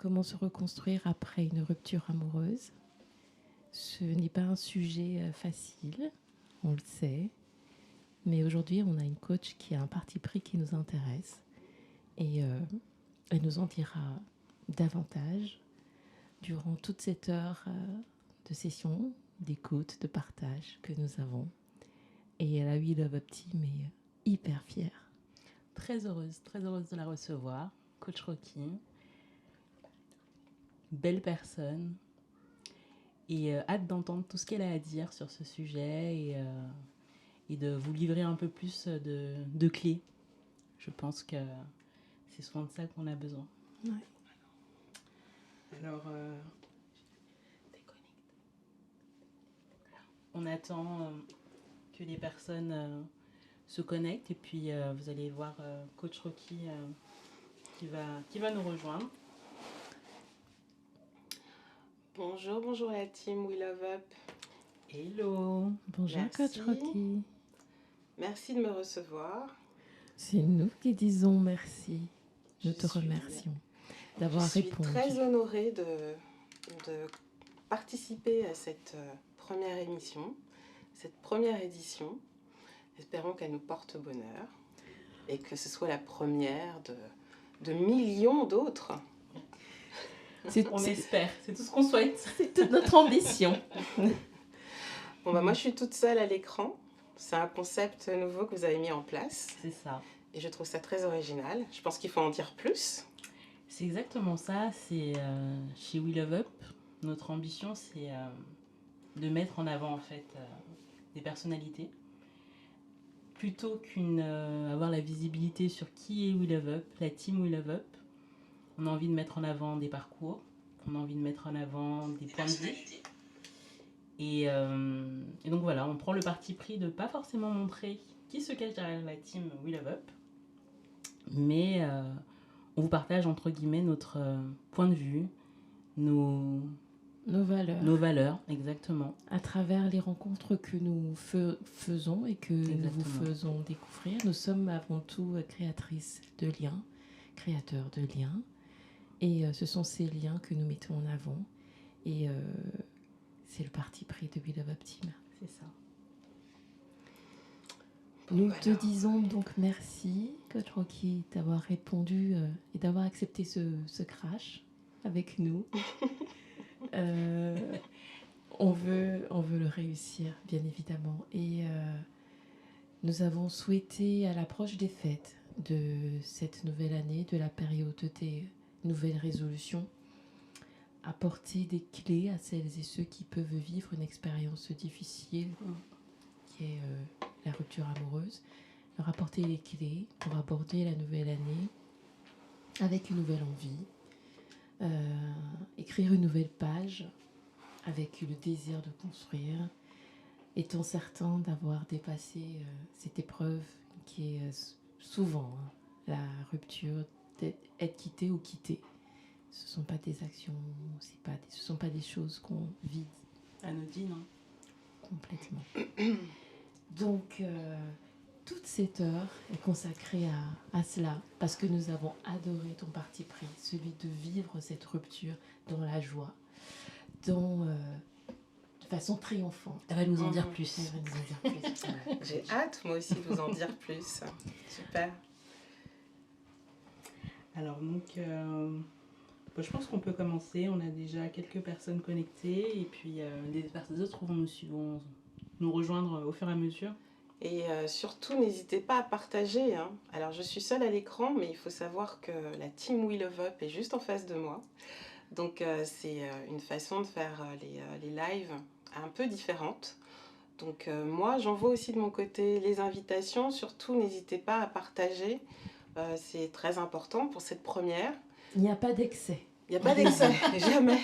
comment se reconstruire après une rupture amoureuse. Ce n'est pas un sujet facile, on le sait. Mais aujourd'hui, on a une coach qui a un parti pris qui nous intéresse. Et elle nous en dira davantage durant toute cette heure de session, d'écoute, de partage que nous avons. Et elle a We Love Up Team est hyper fière. Très heureuse de la recevoir. Coach Rocky, belle personne. Et hâte d'entendre tout ce qu'elle a à dire sur ce sujet et de vous livrer un peu plus de clés. Je pense que c'est souvent de ça qu'on a besoin. Ouais. Alors, on attend que les personnes se connectent et puis vous allez voir Coach Rocky qui va nous rejoindre. Bonjour la team We Love Up. Hello. Bonjour Merci. Coach Rocky. Merci de me recevoir. C'est nous qui disons merci. Nous te remercions d'avoir répondu. Je suis très honorée de participer à cette première émission, cette première édition. Espérons qu'elle nous porte bonheur et que ce soit la première de millions d'autres. On espère, c'est tout ce qu'on souhaite. C'est toute notre ambition. Bon, moi, je suis toute seule à l'écran. C'est un concept nouveau que vous avez mis en place. C'est ça. Et je trouve ça très original. Je pense qu'il faut en dire plus. C'est exactement ça. C'est chez We Love Up, notre ambition, c'est de mettre en avant en fait des personnalités. Plutôt avoir la visibilité sur qui est We Love Up, la team We Love Up, on a envie de mettre en avant des parcours, on a envie de mettre en avant des points de vue. Et donc voilà, on prend le parti pris de pas forcément montrer qui se cache derrière la team We Love Up, mais on vous partage entre guillemets notre point de vue, nos valeurs, exactement. À travers les rencontres que nous faisons et que nous vous faisons découvrir, nous sommes avant tout créatrices de liens, créateurs de liens. Et ce sont ces liens que nous mettons en avant. Et c'est le parti pris de We Love Up Team. C'est ça. Nous te disons donc merci, Coach Rocky, d'avoir répondu et d'avoir accepté ce crash avec nous. On veut le réussir, bien évidemment. Et nous avons souhaité, à l'approche des fêtes de cette nouvelle année, de la période des nouvelles résolutions, apporter des clés à celles et ceux qui peuvent vivre une expérience difficile, qui est la rupture amoureuse, leur apporter les clés pour aborder la nouvelle année avec une nouvelle envie, écrire une nouvelle page avec le désir de construire, étant certain d'avoir dépassé cette épreuve qui est souvent la rupture, d'être quitté ou quitté. Ce ne sont pas des actions, ce ne sont pas des choses qu'on vit. Anodine, hein. Complètement. Donc, toute cette heure est consacrée à cela, parce que nous avons adoré ton parti pris, celui de vivre cette rupture dans la joie, de façon triomphante. Elle va nous en dire plus. Elle va nous en dire plus. Ouais. J'ai hâte, moi aussi, de vous en dire plus. Super. Alors, donc, je pense qu'on peut commencer. On a déjà quelques personnes connectées et puis des autres vont nous rejoindre au fur et à mesure. Et surtout, n'hésitez pas à partager. Hein. Alors, je suis seule à l'écran, mais il faut savoir que la team We Love Up est juste en face de moi. Donc, c'est une façon de faire les lives un peu différente. Donc, moi, j'envoie aussi de mon côté les invitations. Surtout, n'hésitez pas à partager. C'est très important pour cette première. Il n'y a pas d'excès. Il n'y a pas d'excès, jamais.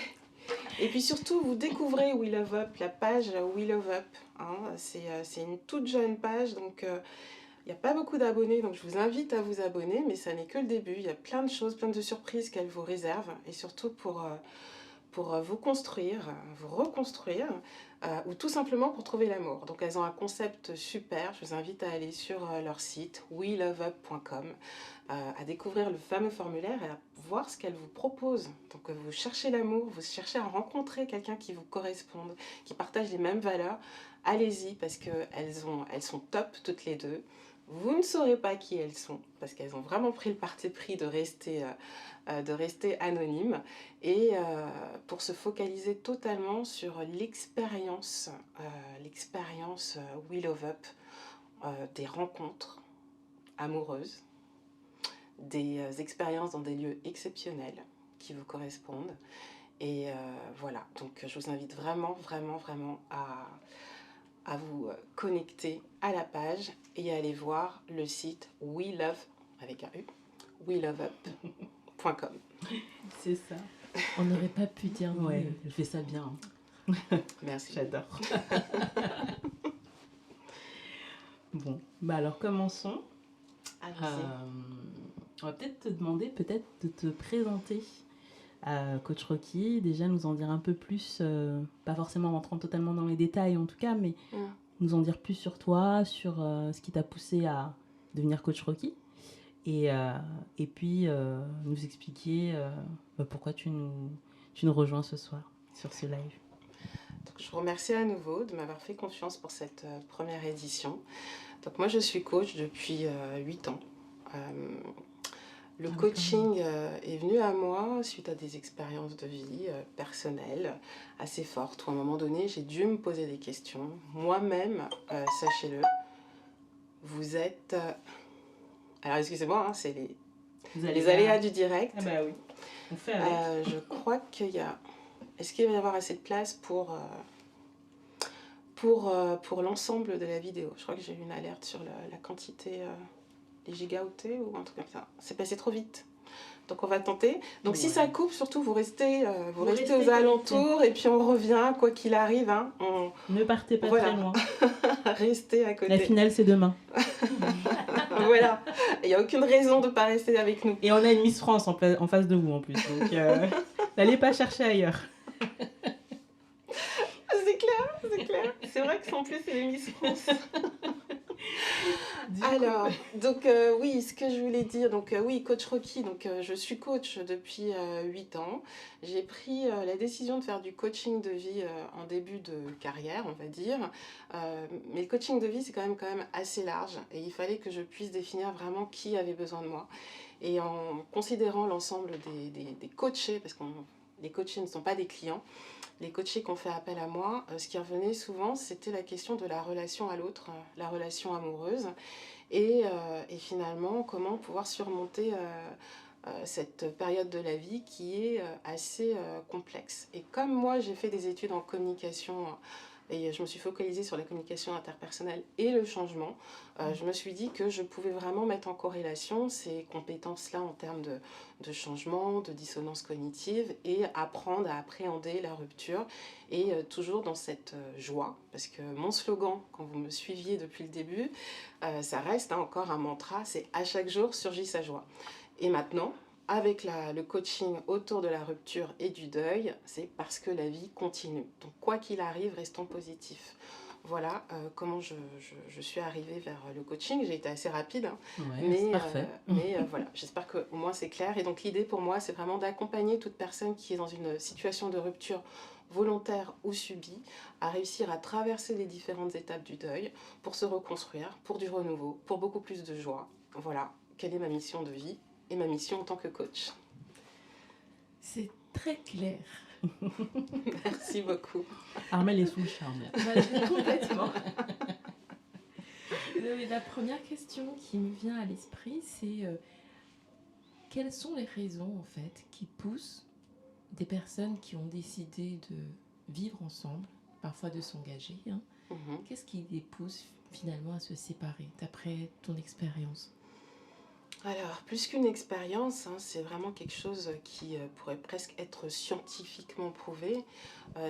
Et puis surtout, vous découvrez We Love Up, la page We Love Up. Hein. C'est une toute jeune page, donc il n'y a pas beaucoup d'abonnés. Donc je vous invite à vous abonner, mais ça n'est que le début. Il y a plein de choses, plein de surprises qu'elle vous réserve. Et surtout pour vous construire, vous reconstruire, ou tout simplement pour trouver l'amour. Donc elles ont un concept super, je vous invite à aller sur leur site weloveup.com, à découvrir le fameux formulaire et à voir ce qu'elles vous proposent. Donc vous cherchez l'amour, vous cherchez à rencontrer quelqu'un qui vous corresponde, qui partage les mêmes valeurs, allez-y parce qu'elles sont top toutes les deux. Vous ne saurez pas qui elles sont parce qu'elles ont vraiment pris le parti pris de rester anonymes et pour se focaliser totalement sur l'expérience We Love Up, des rencontres amoureuses, des expériences dans des lieux exceptionnels qui vous correspondent. Et voilà, donc je vous invite vraiment à vous connecter à la page et à aller voir le site We Love, avec un U, weloveup.com. C'est ça. On n'aurait pas pu dire mieux. Ouais, elle fait ça bien. Merci. J'adore. Bon, bah alors commençons. Allez-y. On va peut-être te demander de te présenter à Coach Rocky, déjà nous en dire un peu plus, pas forcément en rentrant totalement dans les détails en tout cas, mais nous en dire plus sur toi, sur ce qui t'a poussé à devenir Coach Rocky, et puis nous expliquer pourquoi tu nous rejoins ce soir sur ce live. Donc, je vous remercie à nouveau de m'avoir fait confiance pour cette première édition. Donc moi je suis coach depuis 8 ans. Le coaching est venu à moi suite à des expériences de vie personnelles assez fortes où à un moment donné j'ai dû me poser des questions. Moi-même, sachez-le, vous êtes... Alors excusez-moi, hein, c'est les aléas du direct. Ah bah oui, on fait avec. Je crois qu'il y a... Est-ce qu'il va y avoir assez de place pour l'ensemble de la vidéo? Je crois que j'ai eu une alerte sur la quantité... les gigaoctets ou un truc comme ça. C'est passé trop vite. Donc on va tenter. Donc si ça coupe, surtout vous restez aux alentours et puis on revient quoi qu'il arrive. Hein. Ne partez pas très loin. Restez à côté. La finale c'est demain. Voilà. Il n'y a aucune raison de ne pas rester avec nous. Et on a une Miss France en face de vous en plus. Donc n'allez pas chercher ailleurs. C'est clair. C'est vrai que en plus c'est les Miss France. Alors, donc oui, ce que je voulais dire, donc oui, Coach Rocky, donc je suis coach depuis 8 ans. J'ai pris la décision de faire du coaching de vie en début de carrière, on va dire. Mais le coaching de vie, c'est quand même assez large et il fallait que je puisse définir vraiment qui avait besoin de moi. Et en considérant l'ensemble des coachés, parce que les coachés ne sont pas des clients, les coachés qui ont fait appel à moi, ce qui revenait souvent, c'était la question de la relation à l'autre, la relation amoureuse, et finalement comment pouvoir surmonter cette période de la vie qui est assez complexe. Et comme moi, j'ai fait des études en communication et je me suis focalisée sur la communication interpersonnelle et le changement, je me suis dit que je pouvais vraiment mettre en corrélation ces compétences-là en termes de changement, de dissonance cognitive et apprendre à appréhender la rupture et toujours dans cette joie. Parce que mon slogan, quand vous me suiviez depuis le début, ça reste encore un mantra, c'est « à chaque jour surgit sa joie ». Et maintenant, avec le coaching autour de la rupture et du deuil, c'est parce que la vie continue. Donc quoi qu'il arrive, restons positifs. Voilà comment je suis arrivée vers le coaching. J'ai été assez rapide, hein, ouais, parfait. Mais voilà, j'espère qu'au moins c'est clair. Et donc l'idée pour moi, c'est vraiment d'accompagner toute personne qui est dans une situation de rupture volontaire ou subie, à réussir à traverser les différentes étapes du deuil pour se reconstruire, pour du renouveau, pour beaucoup plus de joie. Voilà, quelle est ma mission de vie et ma mission en tant que coach. C'est très clair. Merci beaucoup. Armelle est sous le charme. Complètement. La première question qui me vient à l'esprit, c'est quelles sont les raisons en fait qui poussent des personnes qui ont décidé de vivre ensemble, parfois de s'engager, hein, qu'est-ce qui les pousse finalement à se séparer, d'après ton expérience? Alors, plus qu'une expérience, hein, c'est vraiment quelque chose qui pourrait presque être scientifiquement prouvé.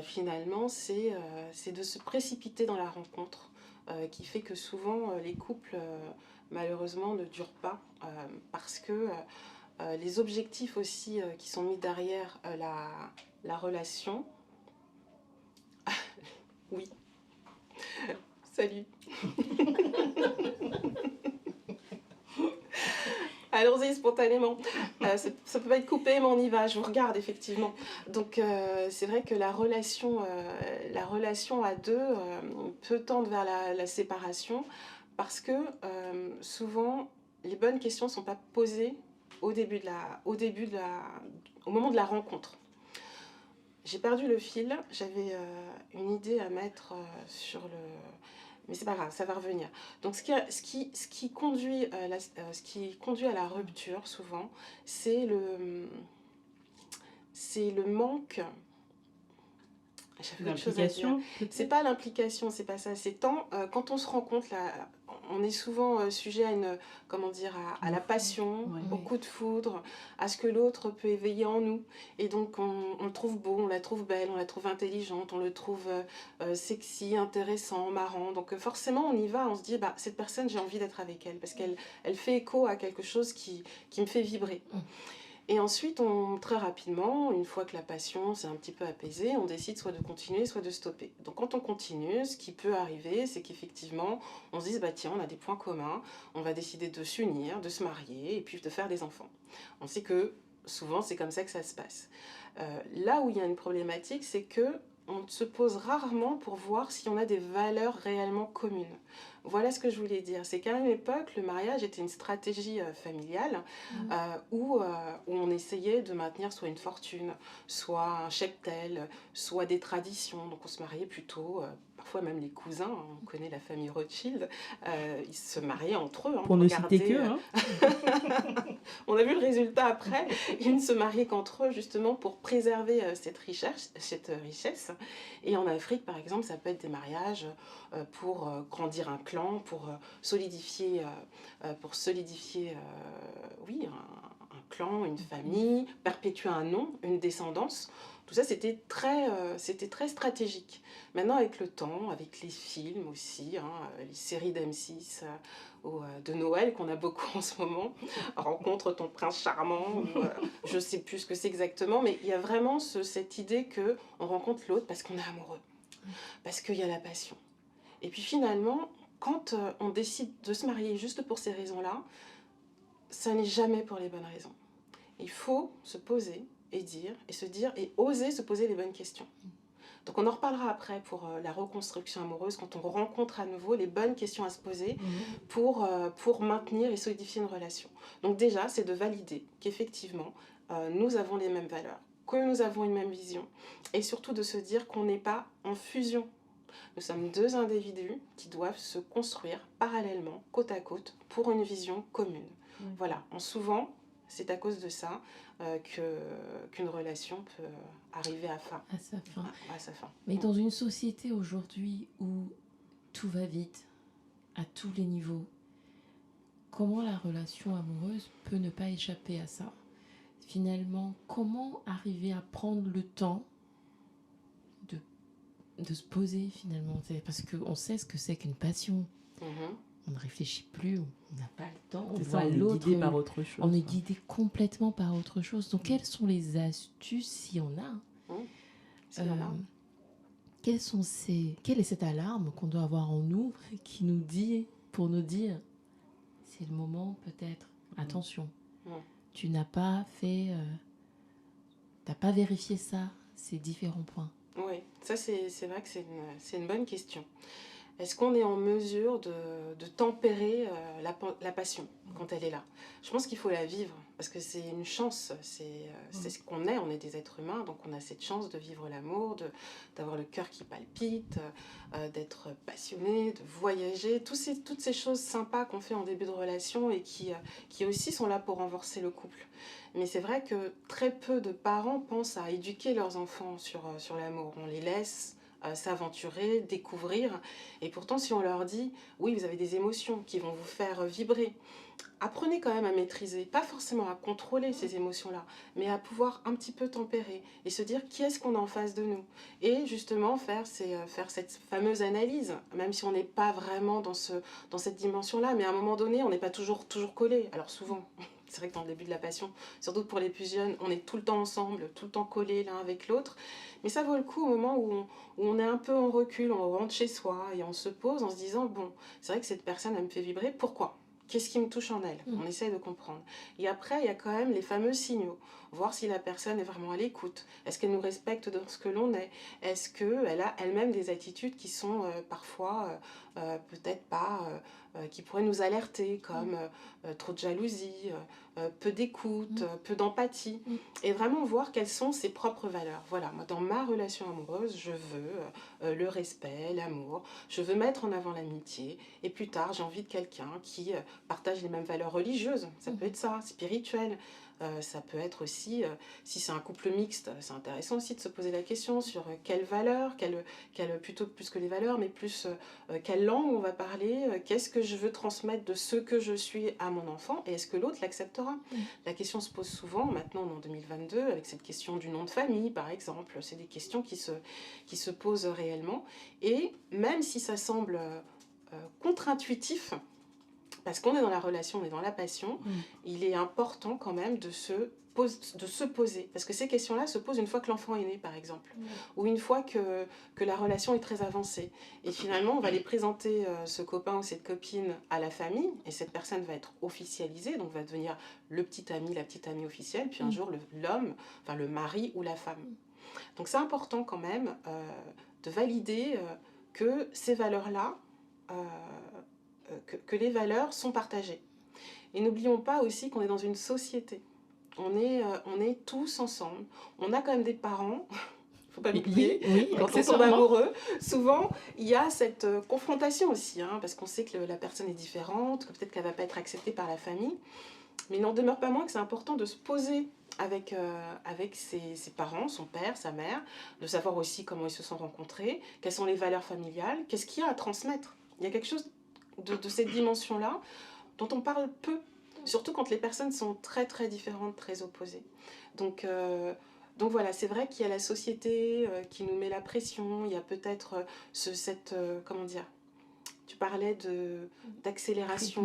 Finalement, c'est de se précipiter dans la rencontre qui fait que souvent les couples, malheureusement, ne durent pas parce que les objectifs aussi qui sont mis derrière la relation. Oui. Salut. Allons-y spontanément. Ça peut pas être coupé, mais on y va. Je vous regarde effectivement. Donc c'est vrai que la relation à deux peut tendre vers la séparation parce que souvent les bonnes questions ne sont pas posées au moment de la rencontre. J'ai perdu le fil. J'avais une idée à mettre sur le. Mais c'est pas grave, ça va revenir. Donc ce qui conduit à la rupture souvent, c'est le manque. J'avais autre chose à dire. C'est pas l'implication, c'est pas ça. C'est quand on se rencontre là, on est souvent sujet à à la passion, au coup de foudre, à ce que l'autre peut éveiller en nous. Et donc on le trouve beau, on la trouve belle, on la trouve intelligente, on le trouve sexy, intéressant, marrant. Donc forcément on y va, on se dit cette personne j'ai envie d'être avec elle parce qu'elle fait écho à quelque chose qui me fait vibrer. Et ensuite, très rapidement, une fois que la passion s'est un petit peu apaisée, on décide soit de continuer, soit de stopper. Donc quand on continue, ce qui peut arriver, c'est qu'effectivement, on se dise, tiens, on a des points communs, on va décider de s'unir, de se marier, et puis de faire des enfants. On sait que souvent, c'est comme ça que ça se passe. Là où il y a une problématique, c'est que on se pose rarement pour voir si on a des valeurs réellement communes. Voilà ce que je voulais dire. C'est qu'à une époque, le mariage était une stratégie familiale où on essayait de maintenir soit une fortune, soit un cheptel, soit des traditions. Donc on se mariait plutôt, parfois même les cousins, on connaît la famille Rothschild, ils se mariaient entre eux. Pour ne citer que. On a vu le résultat après. Ils ne se mariaient qu'entre eux justement pour préserver cette richesse. Et en Afrique, par exemple, ça peut être des mariages pour grandir un clan, pour solidifier oui, un clan, une famille, perpétuer un nom, une descendance. Tout ça, c'était très stratégique. Maintenant, avec le temps, avec les films aussi, les séries d'M6 ou de Noël qu'on a beaucoup en ce moment, Rencontre ton prince charmant, ou, je ne sais plus ce que c'est exactement, mais il y a vraiment cette idée qu'on rencontre l'autre parce qu'on est amoureux, parce qu'il y a la passion. Et puis finalement, quand on décide de se marier juste pour ces raisons-là, ça n'est jamais pour les bonnes raisons. Il faut se poser et se dire et oser se poser les bonnes questions. Donc on en reparlera après pour la reconstruction amoureuse, quand on rencontre à nouveau les bonnes questions à se poser pour maintenir et solidifier une relation. Donc déjà, c'est de valider qu'effectivement, nous avons les mêmes valeurs, que nous avons une même vision, et surtout de se dire qu'on n'est pas en fusion. Nous sommes deux individus qui doivent se construire parallèlement, côte à côte, pour une vision commune. Voilà, souvent, c'est à cause de ça qu'une relation peut arriver à sa fin. Mais dans une société aujourd'hui où tout va vite, à tous les niveaux, comment la relation amoureuse peut ne pas échapper à ça ? Finalement, comment arriver à prendre le temps de se poser finalement ? Parce qu'on sait ce que c'est qu'une passion. On ne réfléchit plus, on n'a pas le temps, on voit l'autre. On est guidé par autre chose. On est guidé complètement par autre chose. Donc, quelles sont les astuces, s'il y en a quelle est cette alarme qu'on doit avoir en nous qui nous dit, pour nous dire, c'est le moment peut-être, attention, tu n'as pas fait, t'as pas vérifié ça, ces différents points. Oui, ça c'est vrai que c'est une bonne question. Est-ce qu'on est en mesure de tempérer la passion quand elle est là ? Je pense qu'il faut la vivre, parce que c'est une chance, c'est ce qu'on est, on est des êtres humains, donc on a cette chance de vivre l'amour, d'avoir le cœur qui palpite, d'être passionné, de voyager, toutes ces choses sympas qu'on fait en début de relation et qui aussi sont là pour renforcer le couple. Mais c'est vrai que très peu de parents pensent à éduquer leurs enfants sur l'amour. On les laisse s'aventurer, découvrir. Et pourtant, si on leur dit, oui, vous avez des émotions qui vont vous faire vibrer, apprenez quand même à maîtriser, pas forcément à contrôler ces émotions-là, mais à pouvoir un petit peu tempérer et se dire qui est-ce qu'on a en face de nous. Et justement, faire cette fameuse analyse, même si on n'est pas vraiment dans cette dimension-là, mais à un moment donné, on n'est pas toujours collé. Alors souvent, C'est vrai que dans le début de la passion, surtout pour les plus jeunes, on est tout le temps ensemble, tout le temps collés l'un avec l'autre. Mais ça vaut le coup au moment où on est un peu en recul, on rentre chez soi et on se pose en se disant, bon, c'est vrai que cette personne, elle me fait vibrer, pourquoi ? Qu'est-ce qui me touche en elle? On essaye de comprendre. Et après, il y a quand même les fameux signaux. Voir si la personne est vraiment à l'écoute. Est-ce qu'elle nous respecte dans ce que l'on est? Est-ce qu'elle a elle-même des attitudes qui sont parfois peut-être pas... qui pourraient nous alerter, comme trop de jalousie, peu d'écoute, peu d'empathie. Et vraiment voir quelles sont ses propres valeurs. Voilà, moi dans ma relation amoureuse, je veux le respect, l'amour. Je veux mettre en avant l'amitié. Et plus tard, j'ai envie de quelqu'un qui partagent les mêmes valeurs religieuses. Ça peut être ça, spirituel. Ça peut être aussi, si c'est un couple mixte, c'est intéressant aussi de se poser la question sur quelles valeurs, plutôt plus que les valeurs, mais plus quelle langue on va parler, qu'est-ce que je veux transmettre de ce que je suis à mon enfant, et est-ce que l'autre l'acceptera? La question se pose souvent, maintenant en 2022, avec cette question du nom de famille, par exemple. C'est des questions qui se posent réellement. Et même si ça semble contre-intuitif, parce qu'on est dans la relation, on est dans la passion, il est important quand même de se poser. Parce que ces questions-là se posent une fois que l'enfant est né, par exemple. Ou une fois que la relation est très avancée. Et finalement, on va aller présenter ce copain ou cette copine à la famille, et cette personne va être officialisée, donc va devenir le petit ami, la petite amie officielle, puis un jour l'homme, enfin le mari ou la femme. Donc c'est important quand même de valider que ces valeurs-là... que les valeurs sont partagées. Et n'oublions pas aussi qu'on est dans une société. On est tous ensemble. On a quand même des parents, il ne faut pas l'oublier, quand on tombe amoureux. Souvent, il y a cette confrontation aussi, parce qu'on sait que la personne est différente, que peut-être qu'elle ne va pas être acceptée par la famille. Mais il n'en demeure pas moins que c'est important de se poser avec ses parents, son père, sa mère, de savoir aussi comment ils se sont rencontrés, quelles sont les valeurs familiales, qu'est-ce qu'il y a à transmettre. Il y a quelque chose de cette dimension-là dont on parle peu, surtout quand les personnes sont très très différentes, très opposées. Donc voilà, c'est vrai qu'il y a la société qui nous met la pression, il y a peut-être comment dire, tu parlais d'accélération,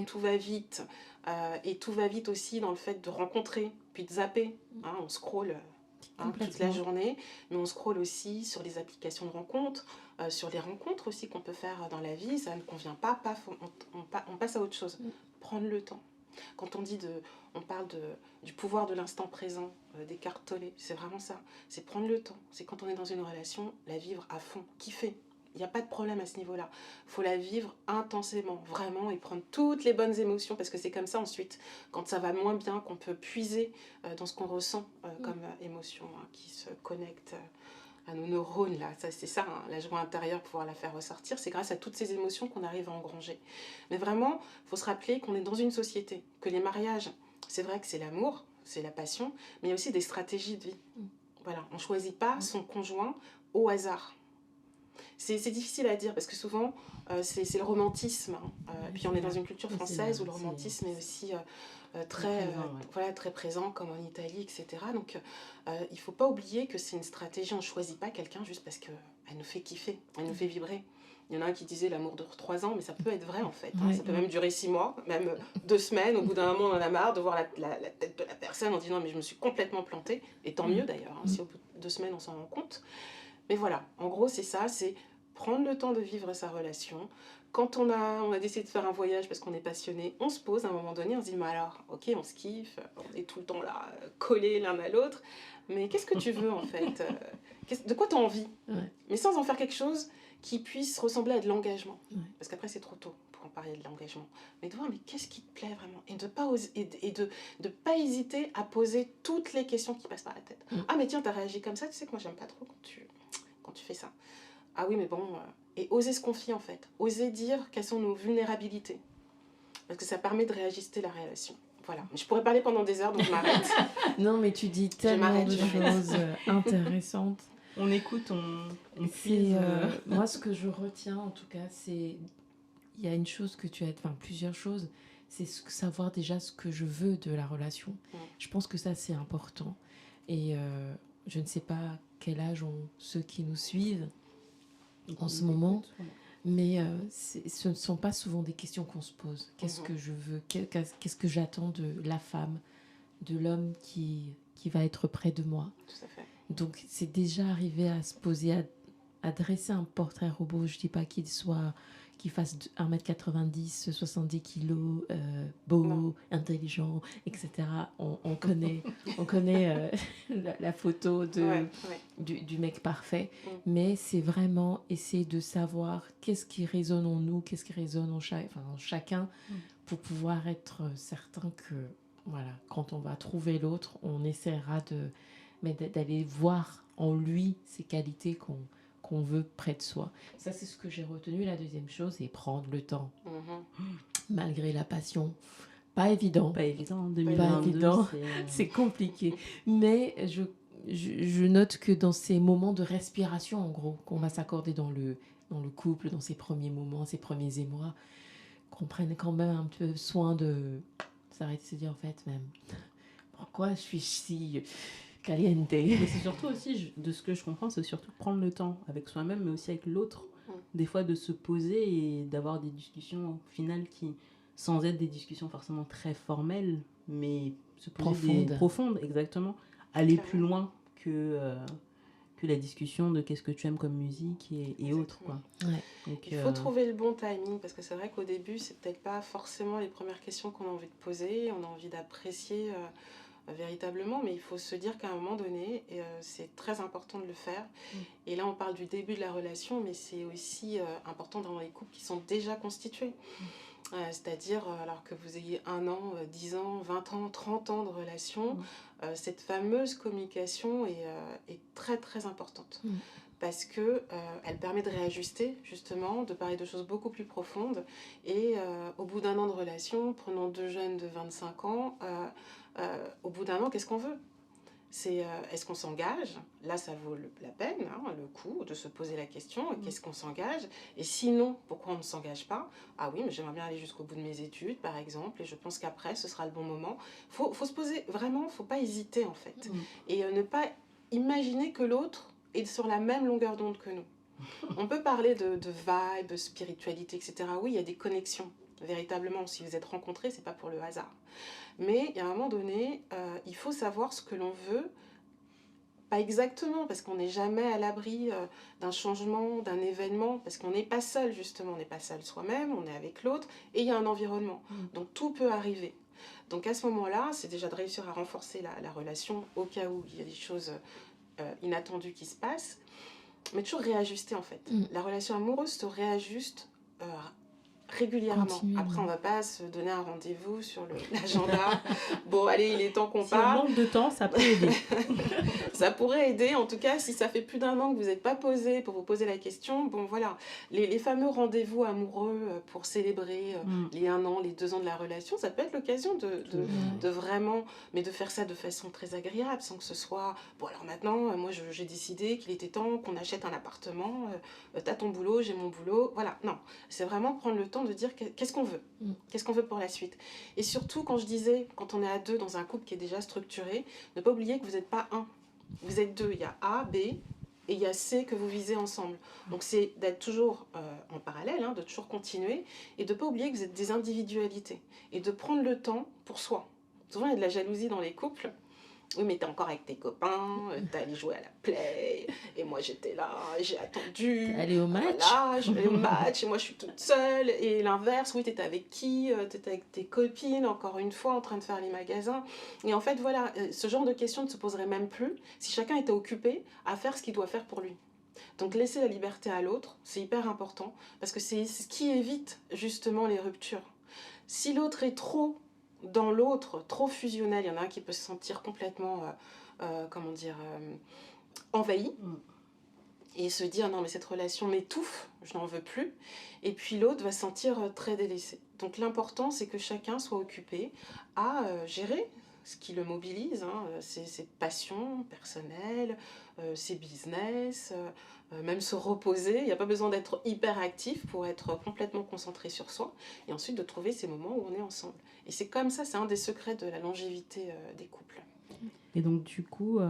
tout va vite, et tout va vite aussi dans le fait de rencontrer, puis de zapper, on scrolle toute la journée, mais on scrolle aussi sur les applications de rencontres, sur les rencontres aussi qu'on peut faire dans la vie. Ça ne convient pas, paf, on passe à autre chose. Prendre le temps. Quand on parle du pouvoir de l'instant présent, d'Eckhart Tolle, c'est vraiment ça. C'est prendre le temps. C'est quand on est dans une relation, la vivre à fond, kiffer. Il n'y a pas de problème à ce niveau-là. Il faut la vivre intensément, vraiment, et prendre toutes les bonnes émotions, parce que c'est comme ça ensuite, quand ça va moins bien, qu'on peut puiser dans ce qu'on ressent comme émotion, qui se connecte à nos neurones. Là. Ça, c'est ça, la joie intérieure, pouvoir la faire ressortir, c'est grâce à toutes ces émotions qu'on arrive à engranger. Mais vraiment, il faut se rappeler qu'on est dans une société, que les mariages, c'est vrai que c'est l'amour, c'est la passion, mais il y a aussi des stratégies de vie. Voilà, on ne choisit pas son conjoint au hasard. C'est difficile à dire parce que souvent c'est le romantisme. Puis on est dans une culture française où le romantisme est aussi très présent, comme en Italie, etc. Donc il ne faut pas oublier que c'est une stratégie. On ne choisit pas quelqu'un juste parce qu'elle nous fait kiffer, elle nous fait vibrer. Il y en a un qui disait l'amour dure 3 ans, mais ça peut être vrai en fait. Ça peut même durer 6 mois, même 2 semaines. Au bout d'un moment, on en a marre de voir la tête de la personne. On dit non, mais je me suis complètement plantée. Et tant mieux d'ailleurs, si au bout de 2 semaines, on s'en rend compte. Mais voilà, en gros, c'est ça, c'est prendre le temps de vivre sa relation. Quand on a décidé de faire un voyage parce qu'on est passionné, on se pose à un moment donné, on se dit, mais alors, ok, on se kiffe, on est tout le temps là, collés l'un à l'autre, mais qu'est-ce que tu veux en fait? De quoi tu as envie? Mais sans en faire quelque chose qui puisse ressembler à de l'engagement. Parce qu'après, c'est trop tôt pour en parler de l'engagement. Mais de voir, mais qu'est-ce qui te plaît vraiment? Et de pas hésiter à poser toutes les questions qui passent par la tête. Ah, mais tiens, t'as réagi comme ça, tu sais que moi, j'aime pas trop quand tu fais ça. Ah oui, mais bon... Et oser se confier, en fait. Oser dire quelles sont nos vulnérabilités. Parce que ça permet de réajuster la relation. Voilà. Je pourrais parler pendant des heures, donc je m'arrête. Non, mais tu dis tellement de choses intéressantes. On écoute, on puise. Moi, ce que je retiens, en tout cas, c'est... Il y a une chose que tu as... Enfin, plusieurs choses. C'est savoir déjà ce que je veux de la relation. Je pense que ça, c'est important. Et je ne sais pas quel âge ont ceux qui nous suivent en ce moment. Mais ce ne sont pas souvent des questions qu'on se pose. Qu'est-ce que je veux? Qu'est-ce que j'attends de la femme, de l'homme qui va être près de moi? Tout à fait. Donc, c'est déjà arrivé à se poser, à dresser un portrait robot. Je ne dis pas qu'il fasse 1m90, 70 kilos, beau, Non. intelligent, etc. On connaît, on connaît la photo du mec parfait. Mais c'est vraiment essayer de savoir qu'est-ce qui résonne en nous, qu'est-ce qui résonne en chacun, pour pouvoir être certain que, voilà, quand on va trouver l'autre, on essaiera d'aller voir en lui ces qualités qu'on veut près de soi. Ça, c'est ce que j'ai retenu. La deuxième chose, c'est prendre le temps. Malgré la passion. Pas évident. Pas évident, 2022, pas évident. C'est compliqué. Mais je note que dans ces moments de respiration, en gros, qu'on va s'accorder dans le couple, dans ces premiers moments, ces premiers émois, qu'on prenne quand même un peu soin de s'arrêter de se dire, en fait, même, pourquoi je suis si caliente? Mais c'est surtout aussi, de ce que je comprends, c'est surtout prendre le temps avec soi-même, mais aussi avec l'autre. Des fois, de se poser et d'avoir des discussions au final qui, sans être des discussions forcément très formelles, mais se poser profondes, exactement. Aller plus loin que la discussion de qu'est-ce que tu aimes comme musique et autres, quoi. Ouais. Donc, il faut trouver le bon timing, parce que c'est vrai qu'au début, c'est peut-être pas forcément les premières questions qu'on a envie de poser, on a envie d'apprécier véritablement, mais il faut se dire qu'à un moment donné, c'est très important de le faire. Et là, on parle du début de la relation, mais c'est aussi important dans les couples qui sont déjà constitués. C'est-à-dire, alors que vous ayez 1 an, 10 ans, 20 ans, 30 ans de relation, cette fameuse communication est très très importante. Parce qu'elle permet de réajuster, justement, de parler de choses beaucoup plus profondes. Et au bout d'1 an de relation, prenons 2 jeunes de 25 ans, au bout d'1 an, qu'est-ce qu'on veut ? Est-ce qu'on s'engage ? Là, ça vaut la peine, le coup, de se poser la question, qu'est-ce qu'on s'engage ? Et sinon, pourquoi on ne s'engage pas ? Ah oui, mais j'aimerais bien aller jusqu'au bout de mes études, par exemple, et je pense qu'après, ce sera le bon moment. Faut se poser, vraiment, il ne faut pas hésiter, en fait. Et ne pas imaginer que l'autre est sur la même longueur d'onde que nous. On peut parler de vibe, de spiritualité, etc. Oui, il y a des connexions, véritablement. Si vous êtes rencontrés, ce n'est pas pour le hasard. Mais à un moment donné, il faut savoir ce que l'on veut, pas exactement, parce qu'on n'est jamais à l'abri d'un changement, d'un événement, parce qu'on n'est pas seul, justement, on n'est pas seul soi-même, on est avec l'autre, et il y a un environnement. Donc tout peut arriver. Donc à ce moment-là, c'est déjà de réussir à renforcer la relation au cas où il y a des choses inattendues qui se passent, mais toujours réajuster en fait. La relation amoureuse se réajuste régulièrement. Après, on ne va pas se donner un rendez-vous sur l'agenda. Bon, allez, il est temps qu'on parle. Si on manque de temps, ça peut aider. Ça pourrait aider. En tout cas, si ça fait plus d'1 an que vous n'êtes pas posé pour vous poser la question, bon, voilà. Les fameux rendez-vous amoureux pour célébrer les 1 an, les 2 ans de la relation, ça peut être l'occasion de vraiment, mais de faire ça de façon très agréable, sans que ce soit, bon, alors maintenant, moi, j'ai décidé qu'il était temps qu'on achète un appartement, t'as ton boulot, j'ai mon boulot. Voilà, non. C'est vraiment prendre le temps de dire qu'est-ce qu'on veut, qu'est-ce qu'on veut pour la suite. Et surtout, quand je disais, quand on est à 2 dans un couple qui est déjà structuré, ne pas oublier que vous n'êtes pas 1, vous êtes 2. Il y a A, B et il y a C que vous visez ensemble. Donc c'est d'être toujours en parallèle, de toujours continuer et de ne pas oublier que vous êtes des individualités et de prendre le temps pour soi. Souvent, il y a de la jalousie dans les couples. Oui, mais t'es encore avec tes copains, t'es allé jouer à la play, et moi j'étais là, j'ai attendu. Aller au match. Voilà, je vais au match, et moi je suis toute seule. Et l'inverse, oui, t'étais avec qui ? T'étais avec tes copines, encore une fois, en train de faire les magasins. Et en fait, voilà, ce genre de questions ne se poserait même plus si chacun était occupé à faire ce qu'il doit faire pour lui. Donc laisser la liberté à l'autre, c'est hyper important, parce que c'est ce qui évite justement les ruptures. Si l'autre est trop dans l'autre, trop fusionnel, il y en a un qui peut se sentir complètement, envahi, et se dire non mais cette relation m'étouffe, je n'en veux plus, et puis l'autre va se sentir très délaissé. Donc l'important c'est que chacun soit occupé à gérer ce qui le mobilise, ses passions personnelles, ses business, même se reposer. Il n'y a pas besoin d'être hyper actif pour être complètement concentré sur soi, et ensuite de trouver ces moments où on est ensemble. Et c'est comme ça, c'est un des secrets de la longévité des couples. Et donc du coup,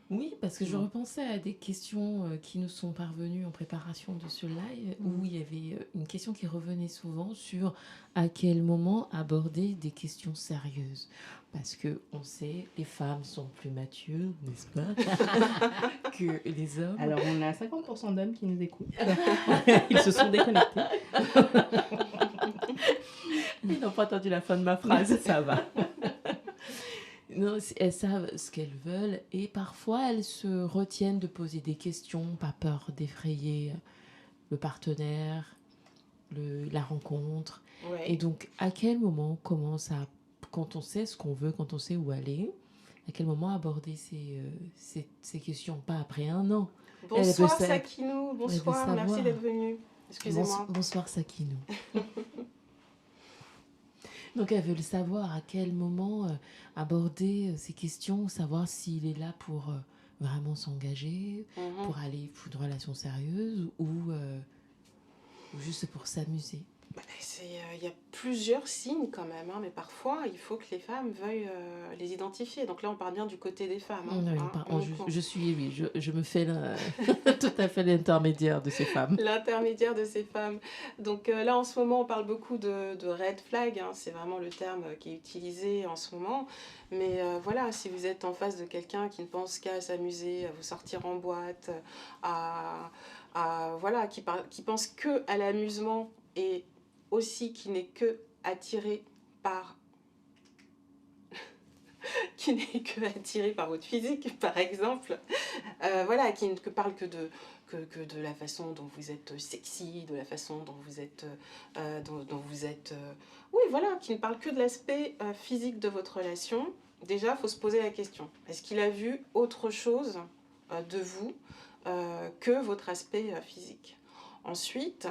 Oui, parce que je repensais à des questions qui nous sont parvenues en préparation de ce live, où il y avait une question qui revenait souvent sur à quel moment aborder des questions sérieuses. Parce que on sait, les femmes sont plus matures, n'est-ce pas, que les hommes. Alors, on a 50% d'hommes qui nous écoutent. Ils se sont déconnectés. Ils n'ont pas entendu la fin de ma phrase, ça va. Non, elles savent ce qu'elles veulent et parfois elles se retiennent de poser des questions, pas peur d'effrayer le partenaire, la rencontre. Ouais. Et donc, à quel moment on commence à, quand on sait ce qu'on veut, quand on sait où aller, à quel moment aborder ces questions? Pas après un an. Bonsoir Elle veut Sakinou, bonsoir, merci savoir. d'être venue. Excusez-moi. Bonsoir Sakinou. Donc elle veut le savoir, à quel moment aborder ces questions, savoir s'il est là pour vraiment s'engager, pour aller pour une relation sérieuse ou juste pour s'amuser. Il y a plusieurs signes quand même, hein, mais parfois il faut que les femmes veuillent les identifier. Donc là on parle bien du côté des femmes. Hein, je me fais tout à fait l'intermédiaire de ces femmes. L'intermédiaire de ces femmes. Donc là en ce moment on parle beaucoup de red flag, hein, c'est vraiment le terme qui est utilisé en ce moment. Mais voilà, si vous êtes en face de quelqu'un qui ne pense qu'à s'amuser, à vous sortir en boîte, voilà, qui pense que à l'amusement et aussi qui n'est que attiré par votre physique par exemple, voilà, qui ne parle que de la façon dont vous êtes sexy, de la façon dont vous êtes oui voilà, qui ne parle que de l'aspect physique de votre relation. Déjà il faut se poser la question, est-ce qu'il a vu autre chose de vous que votre aspect physique? Ensuite,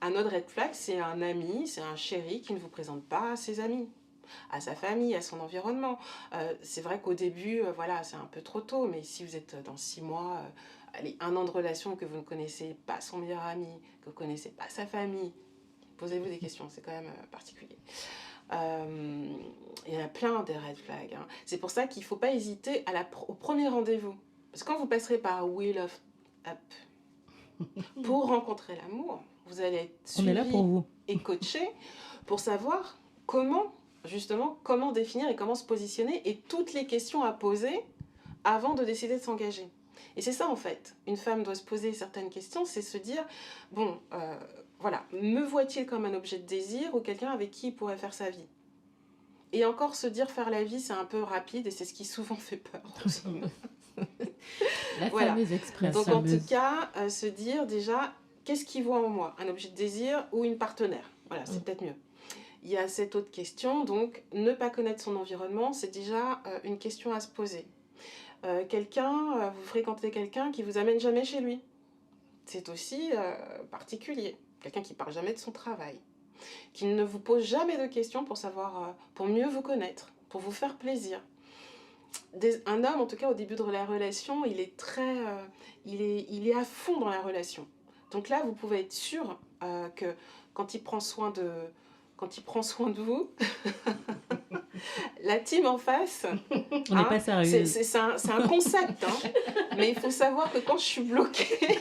un autre red flag, c'est un ami, c'est un chéri qui ne vous présente pas à ses amis, à sa famille, à son environnement. C'est vrai qu'au début, voilà, c'est un peu trop tôt, mais si vous êtes dans 6 mois, allez, 1 an de relation, que vous ne connaissez pas son meilleur ami, que vous ne connaissez pas sa famille, posez-vous des questions, c'est quand même particulier. Il y en a plein des red flags. Hein. C'est pour ça qu'il ne faut pas hésiter au premier rendez-vous. Parce que quand vous passerez par Wheel of Up pour rencontrer l'amour, vous allez être suivi là pour vous. Et coaché pour savoir comment définir et comment se positionner et toutes les questions à poser avant de décider de s'engager. Et c'est ça en fait, une femme doit se poser certaines questions, c'est se dire, bon, voilà, me voit-il comme un objet de désir ou quelqu'un avec qui il pourrait faire sa vie? Et encore se dire faire la vie, c'est un peu rapide et c'est ce qui souvent fait peur. La voilà. fameuse expression. Donc en tout cas, se dire déjà, qu'est-ce qu'il voit en moi? Un objet de désir ou une partenaire? Voilà, c'est peut-être mieux. Il y a cette autre question, donc ne pas connaître son environnement, c'est déjà une question à se poser. Vous fréquentez quelqu'un qui vous amène jamais chez lui. C'est aussi particulier. Quelqu'un qui parle jamais de son travail, qui ne vous pose jamais de questions pour savoir, pour mieux vous connaître, pour vous faire plaisir. Un homme, en tout cas au début de la relation, il est il est à fond dans la relation. Donc là, vous pouvez être sûr que quand il prend soin de vous, la team en face, on n'est pas sérieux. C'est un concept, hein. Mais il faut savoir que quand je suis bloquée,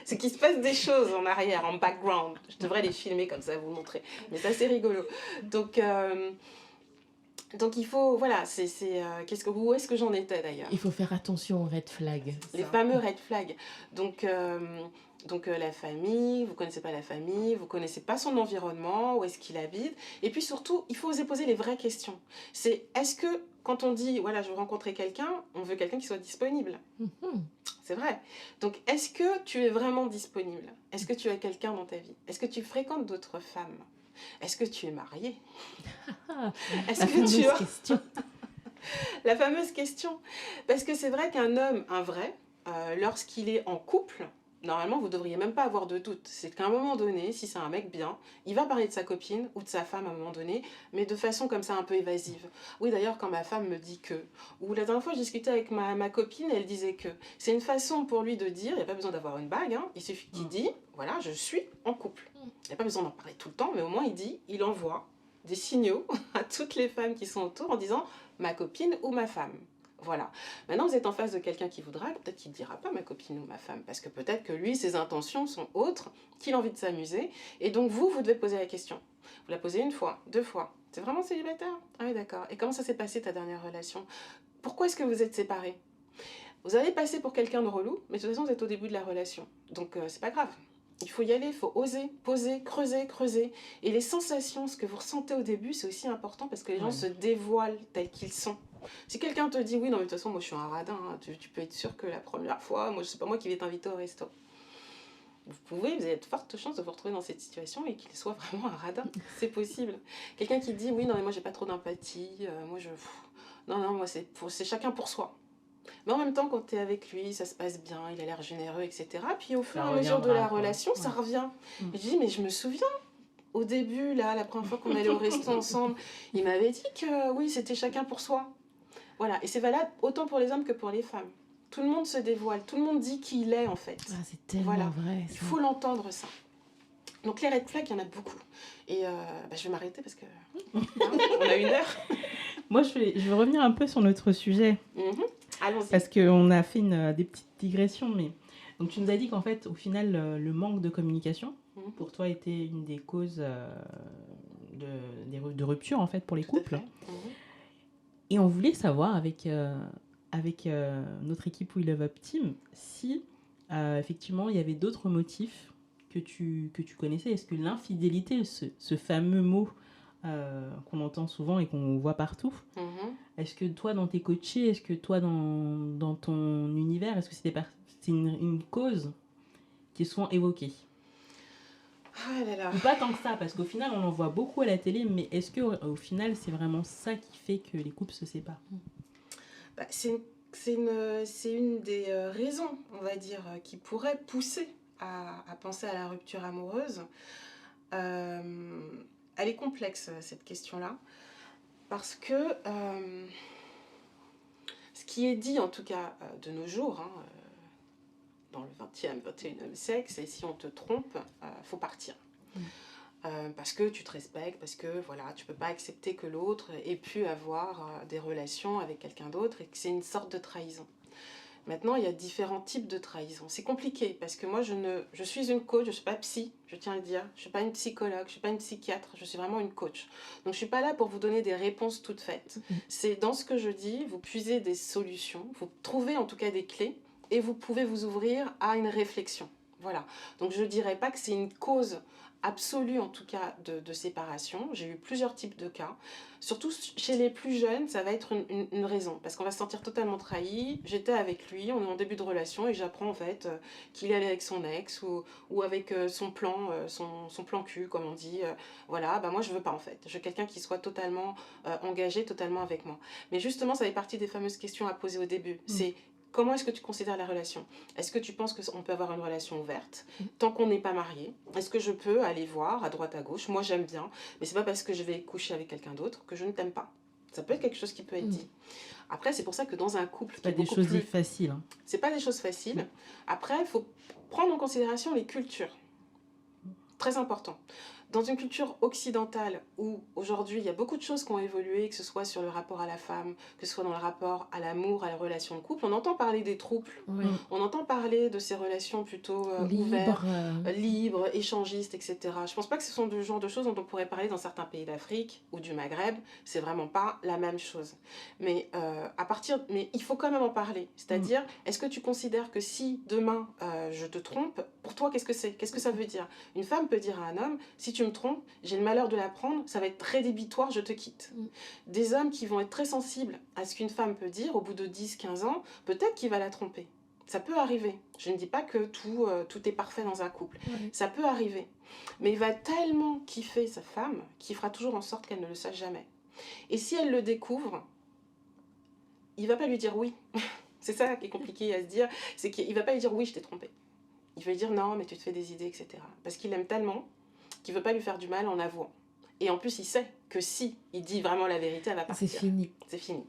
c'est qu'il se passe des choses en arrière, en background. Je devrais les filmer comme ça, vous montrer. Mais ça, c'est rigolo. Donc il faut, voilà, où est-ce que j'en étais d'ailleurs? Il faut faire attention aux red flags. Les fameux red flags. Donc la famille, vous ne connaissez pas la famille, vous ne connaissez pas son environnement, où est-ce qu'il habite. Et puis surtout, il faut oser poser les vraies questions. C'est, est-ce que quand on dit, voilà, je veux rencontrer quelqu'un, on veut quelqu'un qui soit disponible? C'est vrai. Donc est-ce que tu es vraiment disponible? Est-ce que tu as quelqu'un dans ta vie? Est-ce que tu fréquentes d'autres femmes? Est-ce que tu es mariée? Est-ce que tu as... question. La fameuse question. Parce que c'est vrai qu'un homme, un vrai, lorsqu'il est en couple, normalement, vous ne devriez même pas avoir de doute. C'est qu'à un moment donné, si c'est un mec bien, il va parler de sa copine ou de sa femme à un moment donné, mais de façon comme ça un peu évasive. Oui, d'ailleurs, quand ma femme me dit que, ou la dernière fois, je discutais avec ma copine, elle disait que c'est une façon pour lui de dire, il n'y a pas besoin d'avoir une bague, hein, il suffit qu'il dit, voilà, je suis en couple. Il n'y a pas besoin d'en parler tout le temps, mais au moins il envoie des signaux à toutes les femmes qui sont autour en disant ma copine ou ma femme. Voilà. Maintenant, vous êtes en face de quelqu'un qui vous drague, peut-être qu'il ne dira pas ma copine ou ma femme, parce que peut-être que lui, ses intentions sont autres, qu'il a envie de s'amuser, et donc vous devez poser la question. Vous la posez 1 fois, 2 fois. C'est vraiment célibataire? Ah oui, d'accord. Et comment ça s'est passé ta dernière relation? Pourquoi est-ce que vous êtes séparés? Vous allez passer pour quelqu'un de relou, mais de toute façon, vous êtes au début de la relation. Donc, c'est pas grave. Il faut y aller, il faut oser, poser, creuser, creuser. Et les sensations, ce que vous ressentez au début, c'est aussi important parce que les gens se dévoilent tels qu'ils sont. Si quelqu'un te dit oui, non, mais de toute façon, moi je suis un radin, hein, tu peux être sûr que la première fois, moi, c'est pas moi qui vais t'inviter au resto. Vous avez de fortes chances de vous retrouver dans cette situation et qu'il soit vraiment un radin. C'est possible. Quelqu'un qui dit oui, non, mais moi j'ai pas trop d'empathie, non, moi c'est chacun pour soi. Mais en même temps, quand tu es avec lui, ça se passe bien, il a l'air généreux, etc. Puis au fur et à mesure de la relation, ça revient. Et je dis, mais je me souviens, au début, là, la première fois qu'on allait au resto ensemble, il m'avait dit que oui, c'était chacun pour soi. Voilà, et c'est valable autant pour les hommes que pour les femmes. Tout le monde se dévoile, tout le monde dit qui il est en fait. Ah, c'est tellement vrai. Il faut l'entendre ça. Donc les red flags, il y en a beaucoup. Et je vais m'arrêter parce que on a 1 heure. Moi, je vais revenir un peu sur notre sujet. Allons-y. Parce qu'on a fait des petites digressions. Mais... Donc, tu nous as dit qu'en fait, au final, le manque de communication, pour toi, était une des causes de rupture, en fait, pour les couples. Et on voulait savoir, avec notre équipe We Love Up Team, si, effectivement, il y avait d'autres motifs que tu connaissais. Est-ce que l'infidélité, ce fameux mot qu'on entend souvent et qu'on voit partout, est-ce que toi, dans tes coachés, est-ce que toi, dans ton univers, est-ce que c'est une cause qui est souvent évoquée? Ah là là. Ou pas tant que ça, parce qu'au final, on en voit beaucoup à la télé, mais est-ce qu'au final, c'est vraiment ça qui fait que les couples se séparent? C'est une des raisons, on va dire, qui pourrait pousser à penser à la rupture amoureuse. Elle est complexe, cette question-là, parce que ce qui est dit, en tout cas, de nos jours, dans le 20e, 21e siècle, c'est si on te trompe, faut partir. Parce que tu te respectes, parce que voilà, tu peux pas accepter que l'autre ait pu avoir des relations avec quelqu'un d'autre et que c'est une sorte de trahison. Maintenant, il y a différents types de trahison. C'est compliqué parce que moi, je suis une coach, je ne suis pas psy, je tiens à le dire. Je ne suis pas une psychologue, je ne suis pas une psychiatre, je suis vraiment une coach. Donc, je ne suis pas là pour vous donner des réponses toutes faites. C'est dans ce que je dis, vous puisez des solutions, vous trouvez en tout cas des clés et vous pouvez vous ouvrir à une réflexion. Voilà. Donc, je ne dirais pas que c'est une cause absolue en tout cas de séparation. J'ai eu plusieurs types de cas. Surtout chez les plus jeunes, ça va être une raison. Parce qu'on va se sentir totalement trahi. J'étais avec lui, on est en début de relation et j'apprends en fait qu'il est allé avec son ex ou avec son plan cul, comme on dit. Voilà, moi je veux pas en fait. Je veux quelqu'un qui soit totalement engagé, totalement avec moi. Mais justement, ça fait partie des fameuses questions à poser au début. C'est comment est-ce que tu considères la relation? Est-ce que tu penses qu'on peut avoir une relation ouverte tant qu'on n'est pas marié? Est-ce que je peux aller voir à droite à gauche? Moi j'aime bien, mais c'est pas parce que je vais coucher avec quelqu'un d'autre que je ne t'aime pas. Ça peut être quelque chose qui peut être dit. Après, c'est pour ça que dans un couple... C'est pas des choses faciles. C'est pas des choses faciles. Après, il faut prendre en considération les cultures. Très important. Dans une culture occidentale où aujourd'hui il y a beaucoup de choses qui ont évolué, que ce soit sur le rapport à la femme, que ce soit dans le rapport à l'amour, à la relation de couple, on entend parler des troubles, on entend parler de ces relations plutôt ouvertes, libres, échangistes, etc. Je pense pas que ce sont le genre de choses dont on pourrait parler dans certains pays d'Afrique ou du Maghreb, c'est vraiment pas la même chose. Mais, mais il faut quand même en parler, c'est-à-dire, est-ce que tu considères que si demain je te trompe, pour toi qu'est-ce que c'est? Qu'est-ce que ça veut dire? Une femme peut dire à un homme, si tu me trompes, j'ai le malheur de l'apprendre, ça va être rédhibitoire, je te quitte. Des hommes qui vont être très sensibles à ce qu'une femme peut dire, au bout de 10-15 ans, peut-être qu'il va la tromper. Ça peut arriver. Je ne dis pas que tout est parfait dans un couple. Ça peut arriver. Mais il va tellement kiffer sa femme qu'il fera toujours en sorte qu'elle ne le sache jamais. Et si elle le découvre, il ne va pas lui dire oui. C'est ça qui est compliqué à se dire, c'est qu'il ne va pas lui dire oui, je t'ai trompé. Il va lui dire non, mais tu te fais des idées, etc. Parce qu'il aime tellement qu'il ne veut pas lui faire du mal en avouant. Et en plus, il sait que si il dit vraiment la vérité, elle va partir. C'est fini. C'est fini.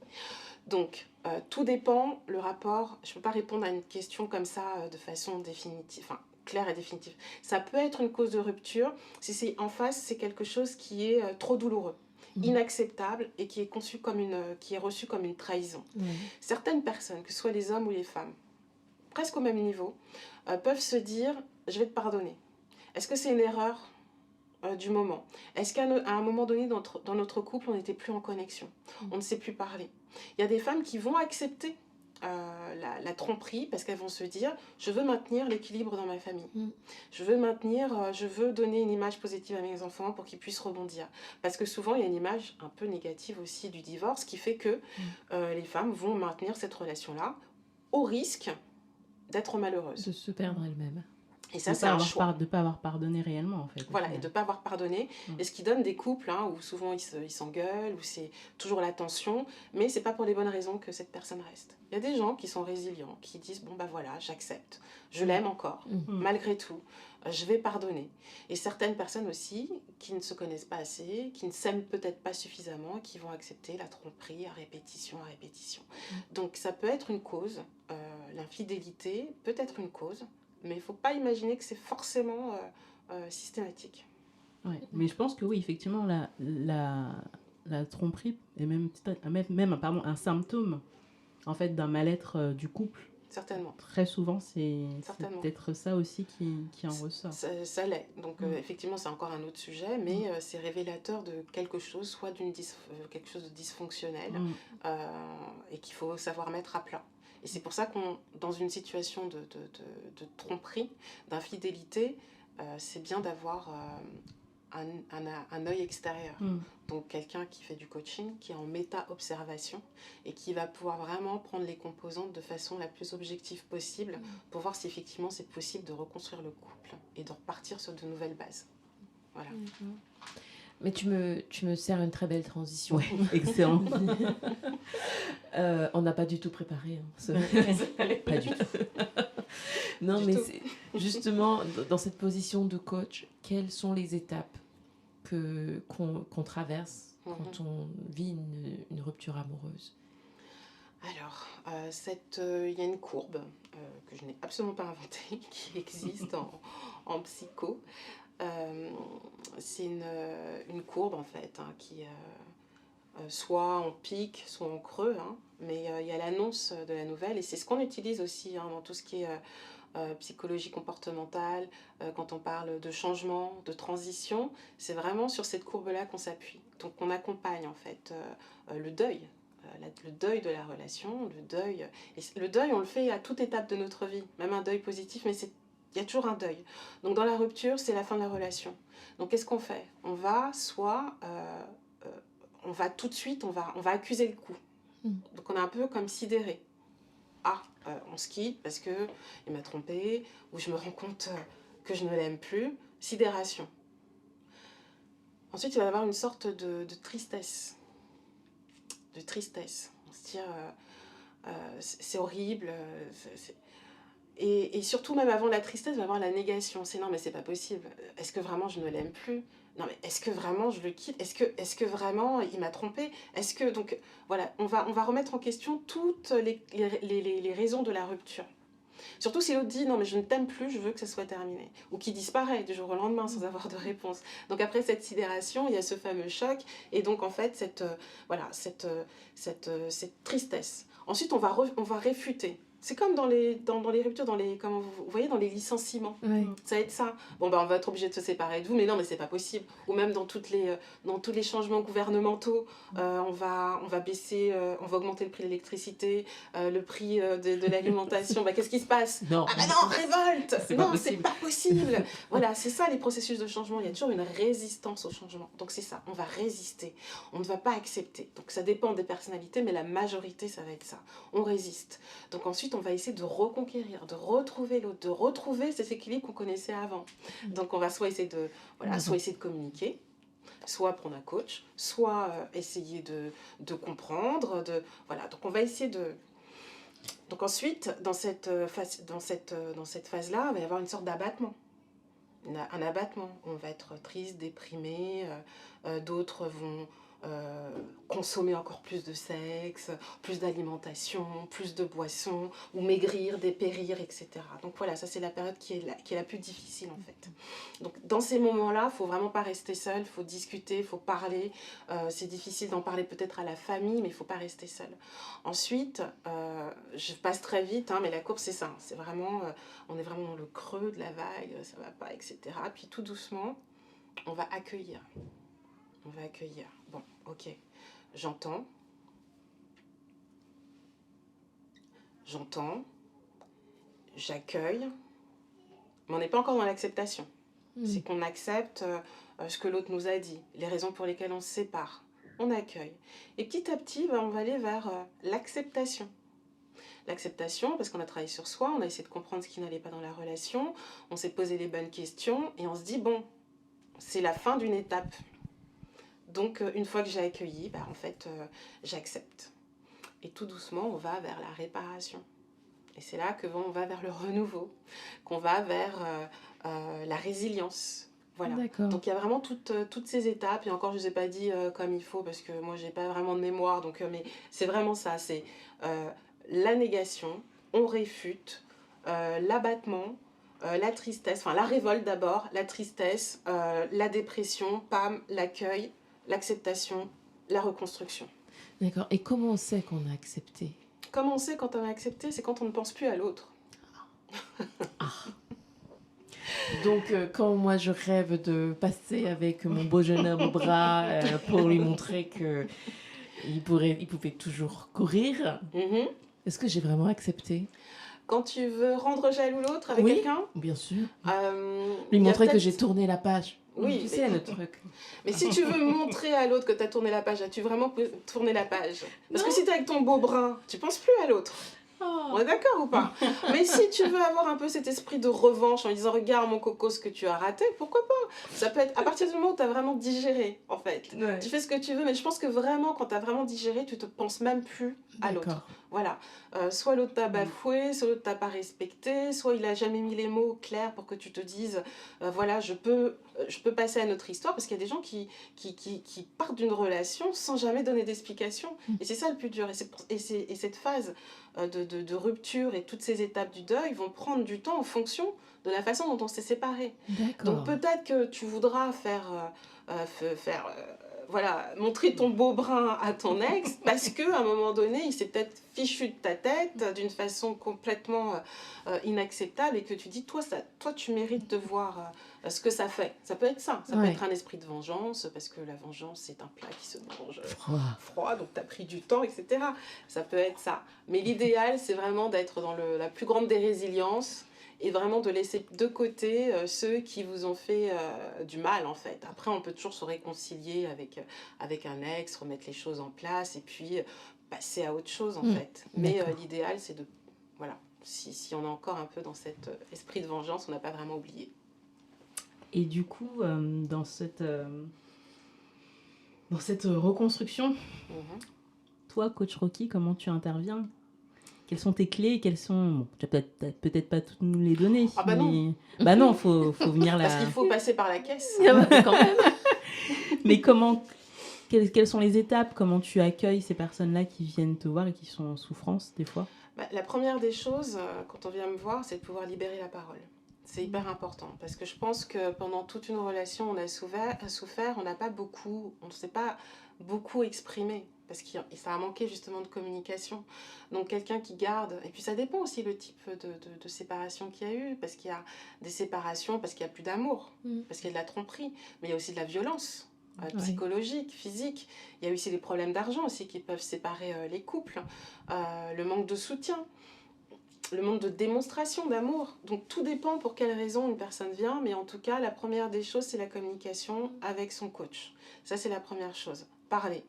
Donc, tout dépend, le rapport. Je ne peux pas répondre à une question comme ça de façon définitive, enfin, claire et définitive. Ça peut être une cause de rupture si c'est en face, c'est quelque chose qui est trop douloureux. inacceptable et qui est qui est reçue comme une trahison. Certaines personnes, que ce soit les hommes ou les femmes, presque au même niveau, peuvent se dire « je vais te pardonner ». Est-ce que c'est une erreur du moment? Est-ce qu'à un moment donné dans notre couple, on n'était plus en connexion? On ne sait plus parler. Il y a des femmes qui vont accepter la tromperie parce qu'elles vont se dire je veux maintenir l'équilibre dans ma famille, je veux donner une image positive à mes enfants pour qu'ils puissent rebondir, parce que souvent il y a une image un peu négative aussi du divorce qui fait que les femmes vont maintenir cette relation là au risque d'être malheureuses, de se perdre elles-mêmes. Et ça, c'est un choix. De ne pas avoir pardonné réellement, en fait. Voilà, et de ne pas avoir pardonné. Et ce qui donne des couples où souvent ils s'engueulent, où c'est toujours la tension, mais ce n'est pas pour les bonnes raisons que cette personne reste. Il y a des gens qui sont résilients, qui disent « bon, bah voilà, j'accepte, je l'aime encore, malgré tout, je vais pardonner ». Et certaines personnes aussi qui ne se connaissent pas assez, qui ne s'aiment peut-être pas suffisamment, qui vont accepter la tromperie à répétition. Donc ça peut être une cause, l'infidélité peut être une cause, mais il ne faut pas imaginer que c'est forcément systématique. Ouais, mais je pense que oui, effectivement, la tromperie est même un symptôme en fait, d'un mal-être du couple. Certainement. Très souvent, c'est peut-être ça aussi qui en ressort. Ça l'est. Donc, effectivement, c'est encore un autre sujet, mais c'est révélateur de quelque chose, soit quelque chose de dysfonctionnel, et qu'il faut savoir mettre à plat. Et c'est pour ça dans une situation de tromperie, d'infidélité, c'est bien d'avoir un œil extérieur. Donc quelqu'un qui fait du coaching, qui est en méta-observation et qui va pouvoir vraiment prendre les composantes de façon la plus objective possible pour voir si effectivement c'est possible de reconstruire le couple et de repartir sur de nouvelles bases. Voilà. Mais tu me sers une très belle transition. Ouais, excellent. On n'a pas du tout préparé. Pas du tout. Non, mais justement, dans cette position de coach, quelles sont les étapes qu'on traverse quand on vit une rupture amoureuse? Alors, il y a une courbe que je n'ai absolument pas inventée, qui existe en psycho. C'est une courbe en fait qui soit en pic, soit en creux, mais il y a l'annonce de la nouvelle et c'est ce qu'on utilise aussi dans tout ce qui est psychologie comportementale, quand on parle de changement, de transition, c'est vraiment sur cette courbe-là qu'on s'appuie. Donc on accompagne en fait le deuil. Le deuil de la relation, le deuil on le fait à toute étape de notre vie, même un deuil positif, mais il y a toujours un deuil. Donc dans la rupture, c'est la fin de la relation. Donc qu'est-ce qu'on fait? On va on va tout de suite, on va accuser le coup. Donc on est un peu comme sidéré. On se quitte parce qu'il m'a trompé, ou je me rends compte que je ne l'aime plus. Sidération. Ensuite, il va y avoir une sorte de tristesse. On se dit, c'est horrible. Et surtout, même avant la tristesse, il va y avoir la négation. C'est non, mais c'est pas possible. Est-ce que vraiment je ne l'aime plus? Non, mais est-ce que vraiment je le quitte? Est-ce que vraiment il m'a trompé? Donc, voilà, on va remettre en question toutes les raisons de la rupture. Surtout si l'autre dit non mais je ne t'aime plus, je veux que ça soit terminé. Ou qui disparaît du jour au lendemain sans avoir de réponse. Donc après cette sidération, il y a ce fameux choc et donc en fait cette tristesse. Ensuite on va réfuter. C'est comme dans les ruptures, comme vous voyez, dans les licenciements. Ouais. Ça va être ça. Bon, on va être obligé de se séparer de vous, mais non, mais c'est pas possible. Ou même dans tous les changements gouvernementaux, on va augmenter le prix de l'électricité, le prix de l'alimentation. Qu'est-ce qui se passe? Non. Révolte! Non, c'est pas possible. Voilà, c'est ça les processus de changement. Il y a toujours une résistance au changement. Donc c'est ça, on va résister. On ne va pas accepter. Donc ça dépend des personnalités, mais la majorité, ça va être ça. On résiste. Donc ensuite, on va essayer de reconquérir, de retrouver l'autre, de retrouver cet équilibre qu'on connaissait avant. Donc on va soit essayer de communiquer, soit prendre un coach, soit essayer de comprendre, donc on va essayer de... Donc ensuite, dans cette phase-là, il va y avoir une sorte d'abattement. Un abattement. On va être triste, déprimé, d'autres consommer encore plus de sexe, plus d'alimentation, plus de boissons, ou maigrir, dépérir, etc. Donc voilà, ça c'est la période qui est la plus difficile en fait. Donc dans ces moments-là, il ne faut vraiment pas rester seul, il faut discuter, il faut parler. C'est difficile d'en parler peut-être à la famille, mais il ne faut pas rester seul. Ensuite, je passe très vite, hein, mais la courbe c'est ça, c'est vraiment, on est vraiment dans le creux de la vague, ça ne va pas, etc. Puis tout doucement, on va accueillir. On va accueillir. Bon, ok, j'entends, j'accueille, mais on n'est pas encore dans l'acceptation. C'est qu'on accepte ce que l'autre nous a dit, les raisons pour lesquelles on se sépare. On accueille. Et petit à petit, on va aller vers l'acceptation. L'acceptation, parce qu'on a travaillé sur soi, on a essayé de comprendre ce qui n'allait pas dans la relation, on s'est posé les bonnes questions et on se dit, bon, c'est la fin d'une étape. Donc, une fois que j'ai accueilli, en fait, j'accepte. Et tout doucement, on va vers la réparation. Et c'est là qu'on va vers le renouveau, qu'on va vers la résilience. Voilà. Donc, il y a vraiment toutes ces étapes. Et encore, je ne vous ai pas dit comme il faut, parce que moi, je n'ai pas vraiment de mémoire. Donc, mais c'est vraiment ça. C'est la négation, on réfute, l'abattement, la tristesse, enfin la révolte d'abord, la tristesse, la dépression, pam, l'accueil, l'acceptation, la reconstruction. D'accord. Et comment on sait qu'on a accepté? Comment on sait quand on a accepté? C'est quand on ne pense plus à l'autre. Donc, quand moi je rêve de passer avec mon beau jeune homme au bras pour lui montrer qu'il pouvait toujours courir, est-ce que j'ai vraiment accepté? Quand tu veux rendre jaloux l'autre avec quelqu'un? Bien sûr. Lui montrer que j'ai tourné la page. Oui, tu sais le truc. Mais si tu veux montrer à l'autre que tu as tourné la page, as-tu vraiment tourné la page? Parce que si tu es avec ton beau brin, tu penses plus à l'autre. On est d'accord ou pas? Mais si tu veux avoir un peu cet esprit de revanche en disant regarde mon coco ce que tu as raté, pourquoi pas? Ça peut être à partir du moment où tu as vraiment digéré en fait. Ouais. Tu fais ce que tu veux, mais je pense que vraiment quand tu as vraiment digéré, tu te penses même plus à l'autre. Voilà. Soit l'autre t'a bafoué, soit l'autre t'a pas respecté, soit il a jamais mis les mots clairs pour que tu te dises voilà, je peux passer à notre histoire, parce qu'il y a des gens qui partent d'une relation sans jamais donner d'explication. Et c'est ça le plus dur. Et cette phase de rupture et toutes ces étapes du deuil vont prendre du temps en fonction de la façon dont on s'est séparés. Donc peut-être que tu voudras voilà, montrer ton beau brin à ton ex parce qu'à un moment donné, il s'est peut-être fichu de ta tête d'une façon complètement inacceptable et que tu dis, toi tu mérites de voir ce que ça fait. Ça peut être ça. Ça peut être un esprit de vengeance parce que la vengeance, c'est un plat qui se mange froid, donc tu as pris du temps, etc. Ça peut être ça. Mais l'idéal, c'est vraiment d'être dans la plus grande des résiliences et vraiment de laisser de côté ceux qui vous ont fait du mal, en fait. Après, on peut toujours se réconcilier avec un ex, remettre les choses en place et puis passer à autre chose, en fait. Mais l'idéal, c'est de... Voilà, si on est encore un peu dans cet esprit de vengeance, on n'a pas vraiment oublié. Et du coup, dans cette reconstruction, toi, coach Rocky, comment tu interviens? Quelles sont tes clés? Quelles sont... Bon, tu vas peut-être pas toutes nous les donner. Ah bah non. Bah non, faut venir là. Parce qu'il faut passer par la caisse. Quand même. Mais comment... Quelles sont les étapes? Comment tu accueilles ces personnes-là qui viennent te voir et qui sont en souffrance, des fois? La première des choses, quand on vient me voir, c'est de pouvoir libérer la parole. C'est hyper important. Parce que je pense que pendant toute une relation, on a souffert, on n'a pas beaucoup... On ne s'est pas beaucoup exprimé. Parce que ça a manqué justement de communication. Donc quelqu'un qui garde, et puis ça dépend aussi le type de séparation qu'il y a eu, parce qu'il y a des séparations, parce qu'il n'y a plus d'amour, parce qu'il y a de la tromperie, mais il y a aussi de la violence psychologique, physique. Il y a aussi des problèmes d'argent aussi qui peuvent séparer les couples, le manque de soutien, le manque de démonstration d'amour. Donc tout dépend pour quelle raison une personne vient, mais en tout cas, la première des choses, c'est la communication avec son coach. Ça, c'est la première chose. Parler.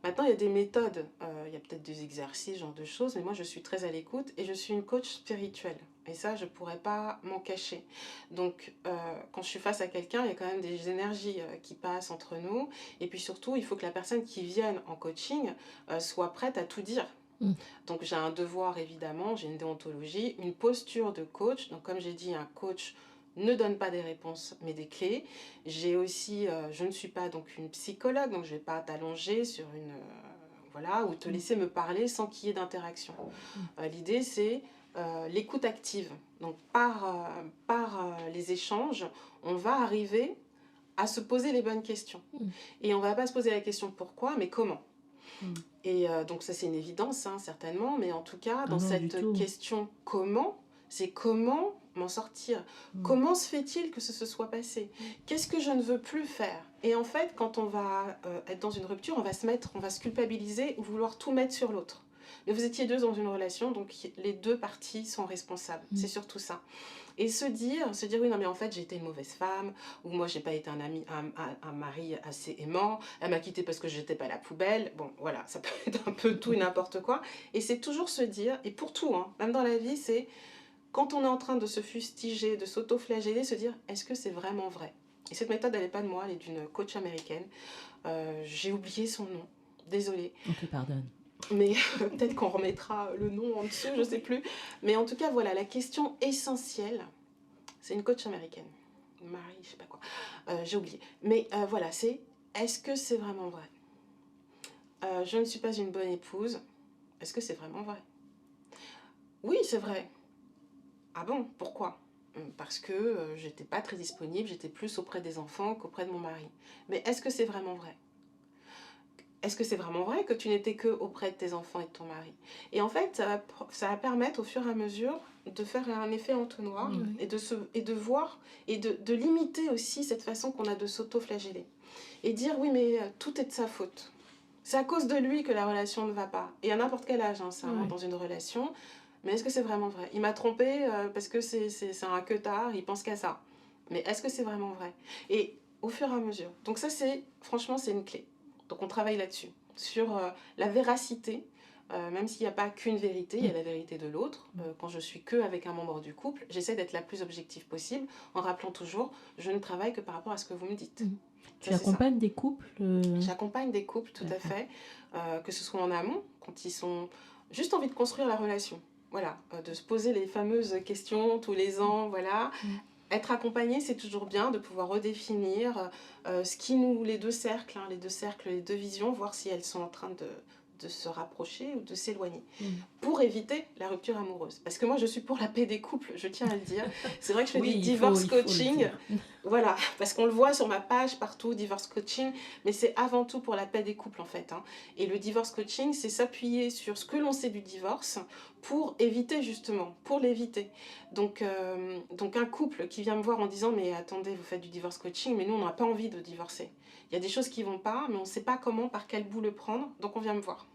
Maintenant, il y a des méthodes, il y a peut-être des exercices, genre de choses, mais moi, je suis très à l'écoute et je suis une coach spirituelle. Et ça, je ne pourrais pas m'en cacher. Donc, quand je suis face à quelqu'un, il y a quand même des énergies qui passent entre nous. Et puis surtout, il faut que la personne qui vienne en coaching soit prête à tout dire. Donc, j'ai un devoir, évidemment, j'ai une déontologie, une posture de coach. Donc, comme j'ai dit, un coach ne donne pas des réponses, mais des clés. J'ai aussi, je ne suis pas donc une psychologue, donc je ne vais pas t'allonger sur une... voilà, ou te laisser me parler sans qu'il y ait d'interaction. L'idée, c'est l'écoute active. Donc, par les échanges, on va arriver à se poser les bonnes questions. Et on ne va pas se poser la question pourquoi, mais comment. Et donc ça c'est une évidence, hein, certainement, mais en tout cas, dans cette question comment, c'est comment m'en sortir. Comment se fait-il que ce se soit passé? Qu'est-ce que je ne veux plus faire? Et en fait, quand on va être dans une rupture, on va se culpabiliser ou vouloir tout mettre sur l'autre. Mais vous étiez deux dans une relation, donc les deux parties sont responsables. C'est surtout ça. Et se dire oui, non mais en fait j'ai été une mauvaise femme, ou moi j'ai pas été un mari assez aimant, elle m'a quitté parce que j'étais pas à la poubelle, bon voilà, ça peut être un peu tout et n'importe quoi. Et c'est toujours se dire, et pour tout, hein, même dans la vie, c'est quand on est en train de se fustiger, de s'auto-flageller, se dire est-ce que c'est vraiment vrai? Et cette méthode elle n'est pas de moi, elle est d'une coach américaine, j'ai oublié son nom, désolée. On te pardonne. Mais peut-être qu'on remettra le nom en dessous, je ne sais plus. Mais en tout cas, voilà, la question essentielle, c'est une coach américaine. Marie, je ne sais pas quoi. J'ai oublié. Mais voilà, c'est est-ce que c'est vraiment vrai? Je ne suis pas une bonne épouse. Est-ce que c'est vraiment vrai? Oui, c'est vrai. Ah bon? Pourquoi? Parce que j'étais pas très disponible, j'étais plus auprès des enfants qu'auprès de mon mari. Mais est-ce que c'est vraiment vrai? Est-ce que c'est vraiment vrai que tu n'étais que auprès de tes enfants et de ton mari? Et en fait, ça va permettre au fur et à mesure de faire un effet entonnoir et de voir et de limiter aussi cette façon qu'on a de s'auto-flageller. Et dire oui, mais tout est de sa faute. C'est à cause de lui que la relation ne va pas. Et à n'importe quel âge, hein, ça, dans une relation. Mais est-ce que c'est vraiment vrai? Il m'a trompée parce que c'est un queutard, il pense qu'à ça. Mais est-ce que c'est vraiment vrai? Et au fur et à mesure. Donc ça, franchement, c'est une clé. Donc on travaille là-dessus, sur la véracité, même s'il n'y a pas qu'une vérité, il y a la vérité de l'autre. Quand je suis avec un membre du couple, j'essaie d'être la plus objective possible, en rappelant toujours, je ne travaille que par rapport à ce que vous me dites. Tu accompagnes des couples J'accompagne des couples, tout à fait, que ce soit en amont, quand ils ont juste envie de construire la relation. Voilà, de se poser les fameuses questions tous les ans, voilà. Être accompagné, c'est toujours bien de pouvoir redéfinir ce qui nous, les deux cercles, les deux visions, voir si elles sont en train de se rapprocher ou de s'éloigner, pour éviter la rupture amoureuse. Parce que moi, je suis pour la paix des couples, je tiens à le dire. C'est vrai que je fais du divorce coaching, voilà, parce qu'on le voit sur ma page partout, divorce coaching, mais c'est avant tout pour la paix des couples en fait. Hein. Et le divorce coaching, c'est s'appuyer sur ce que l'on sait du divorce pour éviter justement, pour l'éviter. Donc un couple qui vient me voir en disant « mais attendez, vous faites du divorce coaching, mais nous on n'a pas envie de divorcer. Il y a des choses qui ne vont pas, mais on ne sait pas comment, par quel bout le prendre, donc on vient me voir. »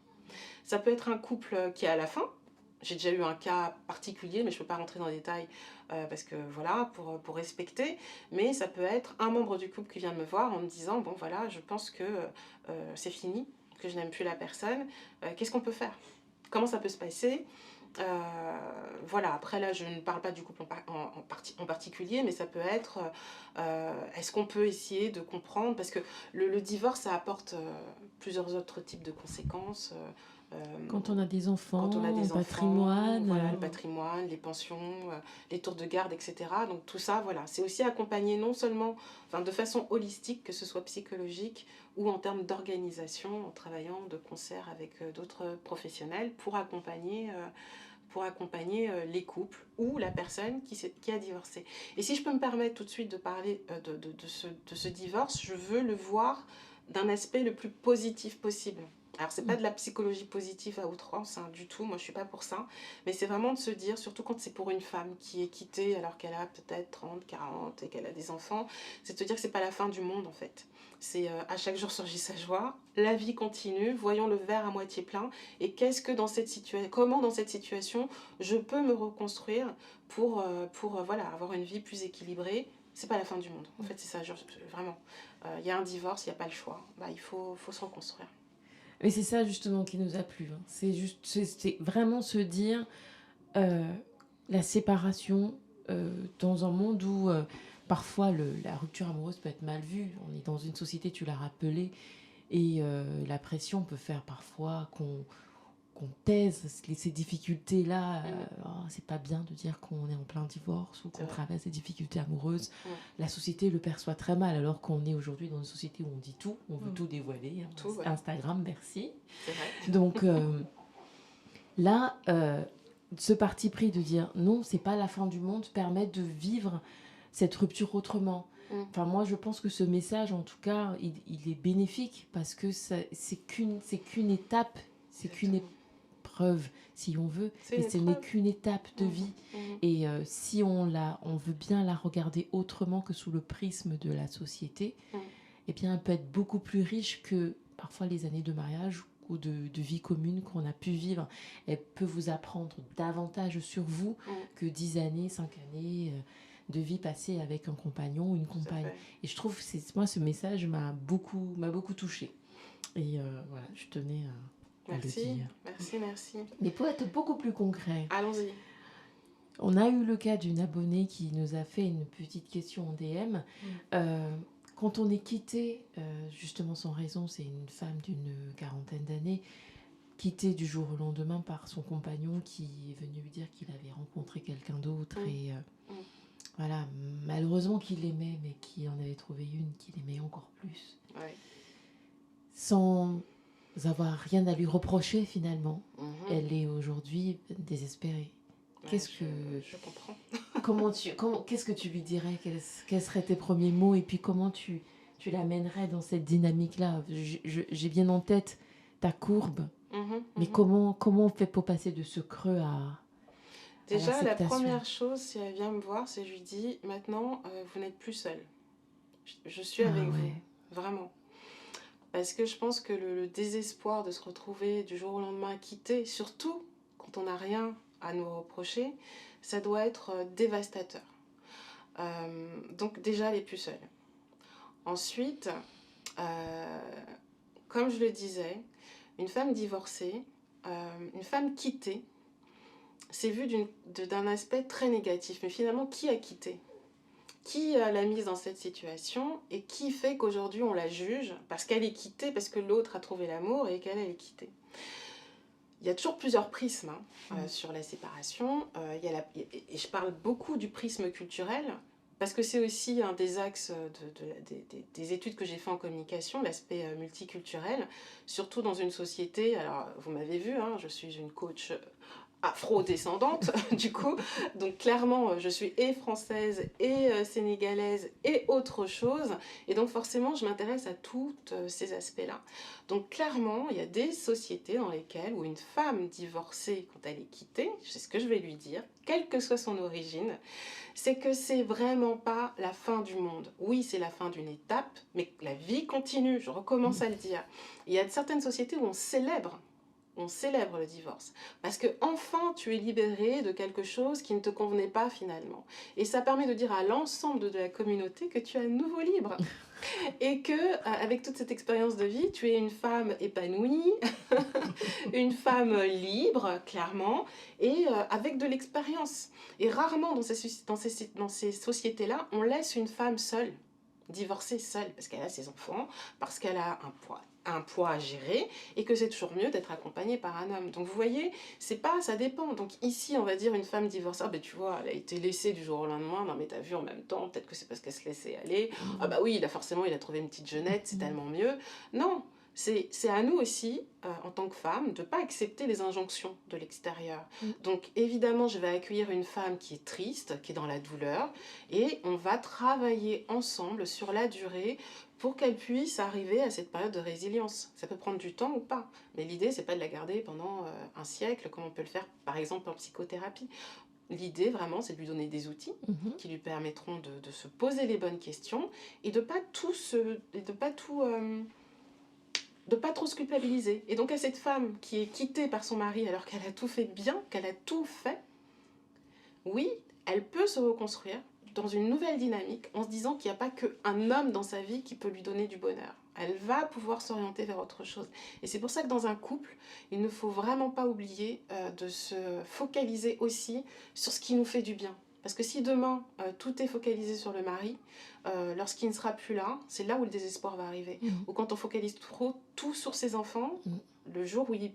Ça peut être un couple qui est à la fin. J'ai déjà eu un cas particulier, mais je ne peux pas rentrer dans les détails parce que voilà, pour respecter. Mais ça peut être un membre du couple qui vient me voir en me disant « bon voilà, je pense que c'est fini, que je n'aime plus la personne. Qu'est-ce qu'on peut faire? Comment ça peut se passer ?» Voilà, après là je ne parle pas du couple en particulier, mais ça peut être est-ce qu'on peut essayer de comprendre, parce que le divorce ça apporte plusieurs autres types de conséquences. Quand on a des enfants, le patrimoine, voilà, le patrimoine, les pensions, les tours de garde, etc. Donc tout ça, voilà, c'est aussi accompagné non seulement de façon holistique, que ce soit psychologique ou en termes d'organisation, en travaillant de concert avec d'autres professionnels pour accompagner les couples ou la personne qui a divorcé. Et si je peux me permettre tout de suite de parler de ce divorce, je veux le voir d'un aspect le plus positif possible. Alors, c'est pas de la psychologie positive à outrance, hein, du tout, moi je suis pas pour ça, mais c'est vraiment de se dire, surtout quand c'est pour une femme qui est quittée alors qu'elle a peut-être 30, 40 et qu'elle a des enfants, c'est de se dire que c'est pas la fin du monde en fait. C'est à chaque jour surgit sa joie, la vie continue, voyons le verre à moitié plein, et comment dans cette situation je peux me reconstruire pour voilà, avoir une vie plus équilibrée. C'est pas la fin du monde, en fait c'est ça, vraiment. Il y a un divorce, il n'y a pas le choix, il faut se reconstruire. Et c'est ça justement qui nous a plu. Hein. C'est vraiment se dire la séparation dans un monde où parfois la rupture amoureuse peut être mal vue. On est dans une société, tu l'as rappelé, et la pression peut faire parfois qu'on taise ces difficultés-là. C'est pas bien de dire qu'on est en plein divorce ou qu'on traverse des difficultés amoureuses. La société le perçoit très mal, alors qu'on est aujourd'hui dans une société où on dit tout, on veut tout dévoiler. Tout, ouais. Instagram, merci. C'est vrai. Donc là, ce parti pris de dire non, c'est pas la fin du monde, permet de vivre cette rupture autrement. Enfin, moi, je pense que ce message, en tout cas, il est bénéfique parce que c'est qu'une étape, c'est qu'une épreuve, si on veut, mais ce n'est qu'une étape de vie. Et si on veut bien la regarder autrement que sous le prisme de la société, eh bien, elle peut être beaucoup plus riche que parfois les années de mariage ou de vie commune qu'on a pu vivre. Elle peut vous apprendre davantage sur vous que 10 années, 5 années de vie passée avec un compagnon ou une compagne. Et je trouve que moi, ce message m'a beaucoup touchée. Et voilà, je tenais à le dire. Merci. Mais pour être beaucoup plus concret, allons-y. On a eu le cas d'une abonnée qui nous a fait une petite question en DM. Quand on est quitté, justement sans raison, c'est une femme d'une quarantaine d'années, quittée du jour au lendemain par son compagnon qui est venu lui dire qu'il avait rencontré quelqu'un d'autre et voilà, malheureusement qu'il l'aimait, mais qu'il en avait trouvé une qu'il aimait encore plus. Sans avoir rien à lui reprocher finalement. Elle est aujourd'hui désespérée. Je comprends. Qu'est-ce que tu lui dirais? Quels seraient tes premiers mots? Et puis comment tu l'amènerais dans cette dynamique-là? J'ai bien en tête ta courbe. Mais comment on fait pour passer de ce creux à Déjà, la première chose, si elle vient me voir, c'est je lui dis, maintenant, vous n'êtes plus seule. Je suis avec vous. Vraiment. Parce que je pense que le désespoir de se retrouver du jour au lendemain quitté, surtout quand on n'a rien à nous reprocher, ça doit être dévastateur. Donc déjà, elle n'est plus seule. Ensuite, comme je le disais, une femme divorcée, une femme quittée, c'est vu d'un aspect très négatif. Mais finalement, qui a quitté ? Qui l'a mise dans cette situation et qui fait qu'aujourd'hui on la juge parce qu'elle est quittée, parce que l'autre a trouvé l'amour et qu'elle est quittée. Il y a toujours plusieurs prismes sur la séparation. Et je parle beaucoup du prisme culturel parce que c'est aussi un des axes des études que j'ai fait en communication, l'aspect multiculturel, surtout dans une société. Alors, vous m'avez vu, je suis une coach afro-descendante, du coup. Donc, clairement, je suis et française, et sénégalaise, et autre chose. Et donc, forcément, je m'intéresse à tous ces aspects-là. Donc, clairement, il y a des sociétés dans lesquelles, où une femme divorcée, quand elle est quittée, c'est ce que je vais lui dire, quelle que soit son origine, c'est que c'est vraiment pas la fin du monde. Oui, c'est la fin d'une étape, mais la vie continue, je recommence à le dire. Il y a certaines sociétés où on célèbre le divorce. Parce que enfin, tu es libéré de quelque chose qui ne te convenait pas finalement. Et ça permet de dire à l'ensemble de la communauté que tu es à nouveau libre. Et que, avec toute cette expérience de vie, tu es une femme épanouie, une femme libre, clairement, et avec de l'expérience. Et rarement dans ces sociétés-là, on laisse une femme seule, divorcée seule, parce qu'elle a ses enfants, parce qu'elle a un poids à gérer et que c'est toujours mieux d'être accompagnée par un homme. Donc vous voyez, ça dépend. Donc ici, on va dire une femme divorcée, tu vois, elle a été laissée du jour au lendemain, non mais t'as vu en même temps, peut-être que c'est parce qu'elle se laissait aller, oui, forcément il a trouvé une petite jeunette, c'est tellement mieux. Non, c'est à nous aussi, en tant que femme, de ne pas accepter les injonctions de l'extérieur. Donc évidemment, je vais accueillir une femme qui est triste, qui est dans la douleur, et on va travailler ensemble sur la durée pour qu'elle puisse arriver à cette période de résilience. Ça peut prendre du temps ou pas, mais l'idée, c'est pas de la garder pendant un siècle, comme on peut le faire, par exemple, en psychothérapie. L'idée, vraiment, c'est de lui donner des outils qui lui permettront de se poser les bonnes questions et de pas trop se culpabiliser. Et donc, à cette femme qui est quittée par son mari alors qu'elle a tout fait bien, qu'elle a tout fait, oui, elle peut se reconstruire dans une nouvelle dynamique en se disant qu'il n'y a pas qu'un homme dans sa vie qui peut lui donner du bonheur. Elle va pouvoir s'orienter vers autre chose. Et c'est pour ça que dans un couple, il ne faut vraiment pas oublier de se focaliser aussi sur ce qui nous fait du bien. Parce que si demain, tout est focalisé sur le mari, lorsqu'il ne sera plus là, c'est là où le désespoir va arriver. Ou quand on focalise trop tout sur ses enfants, le jour où il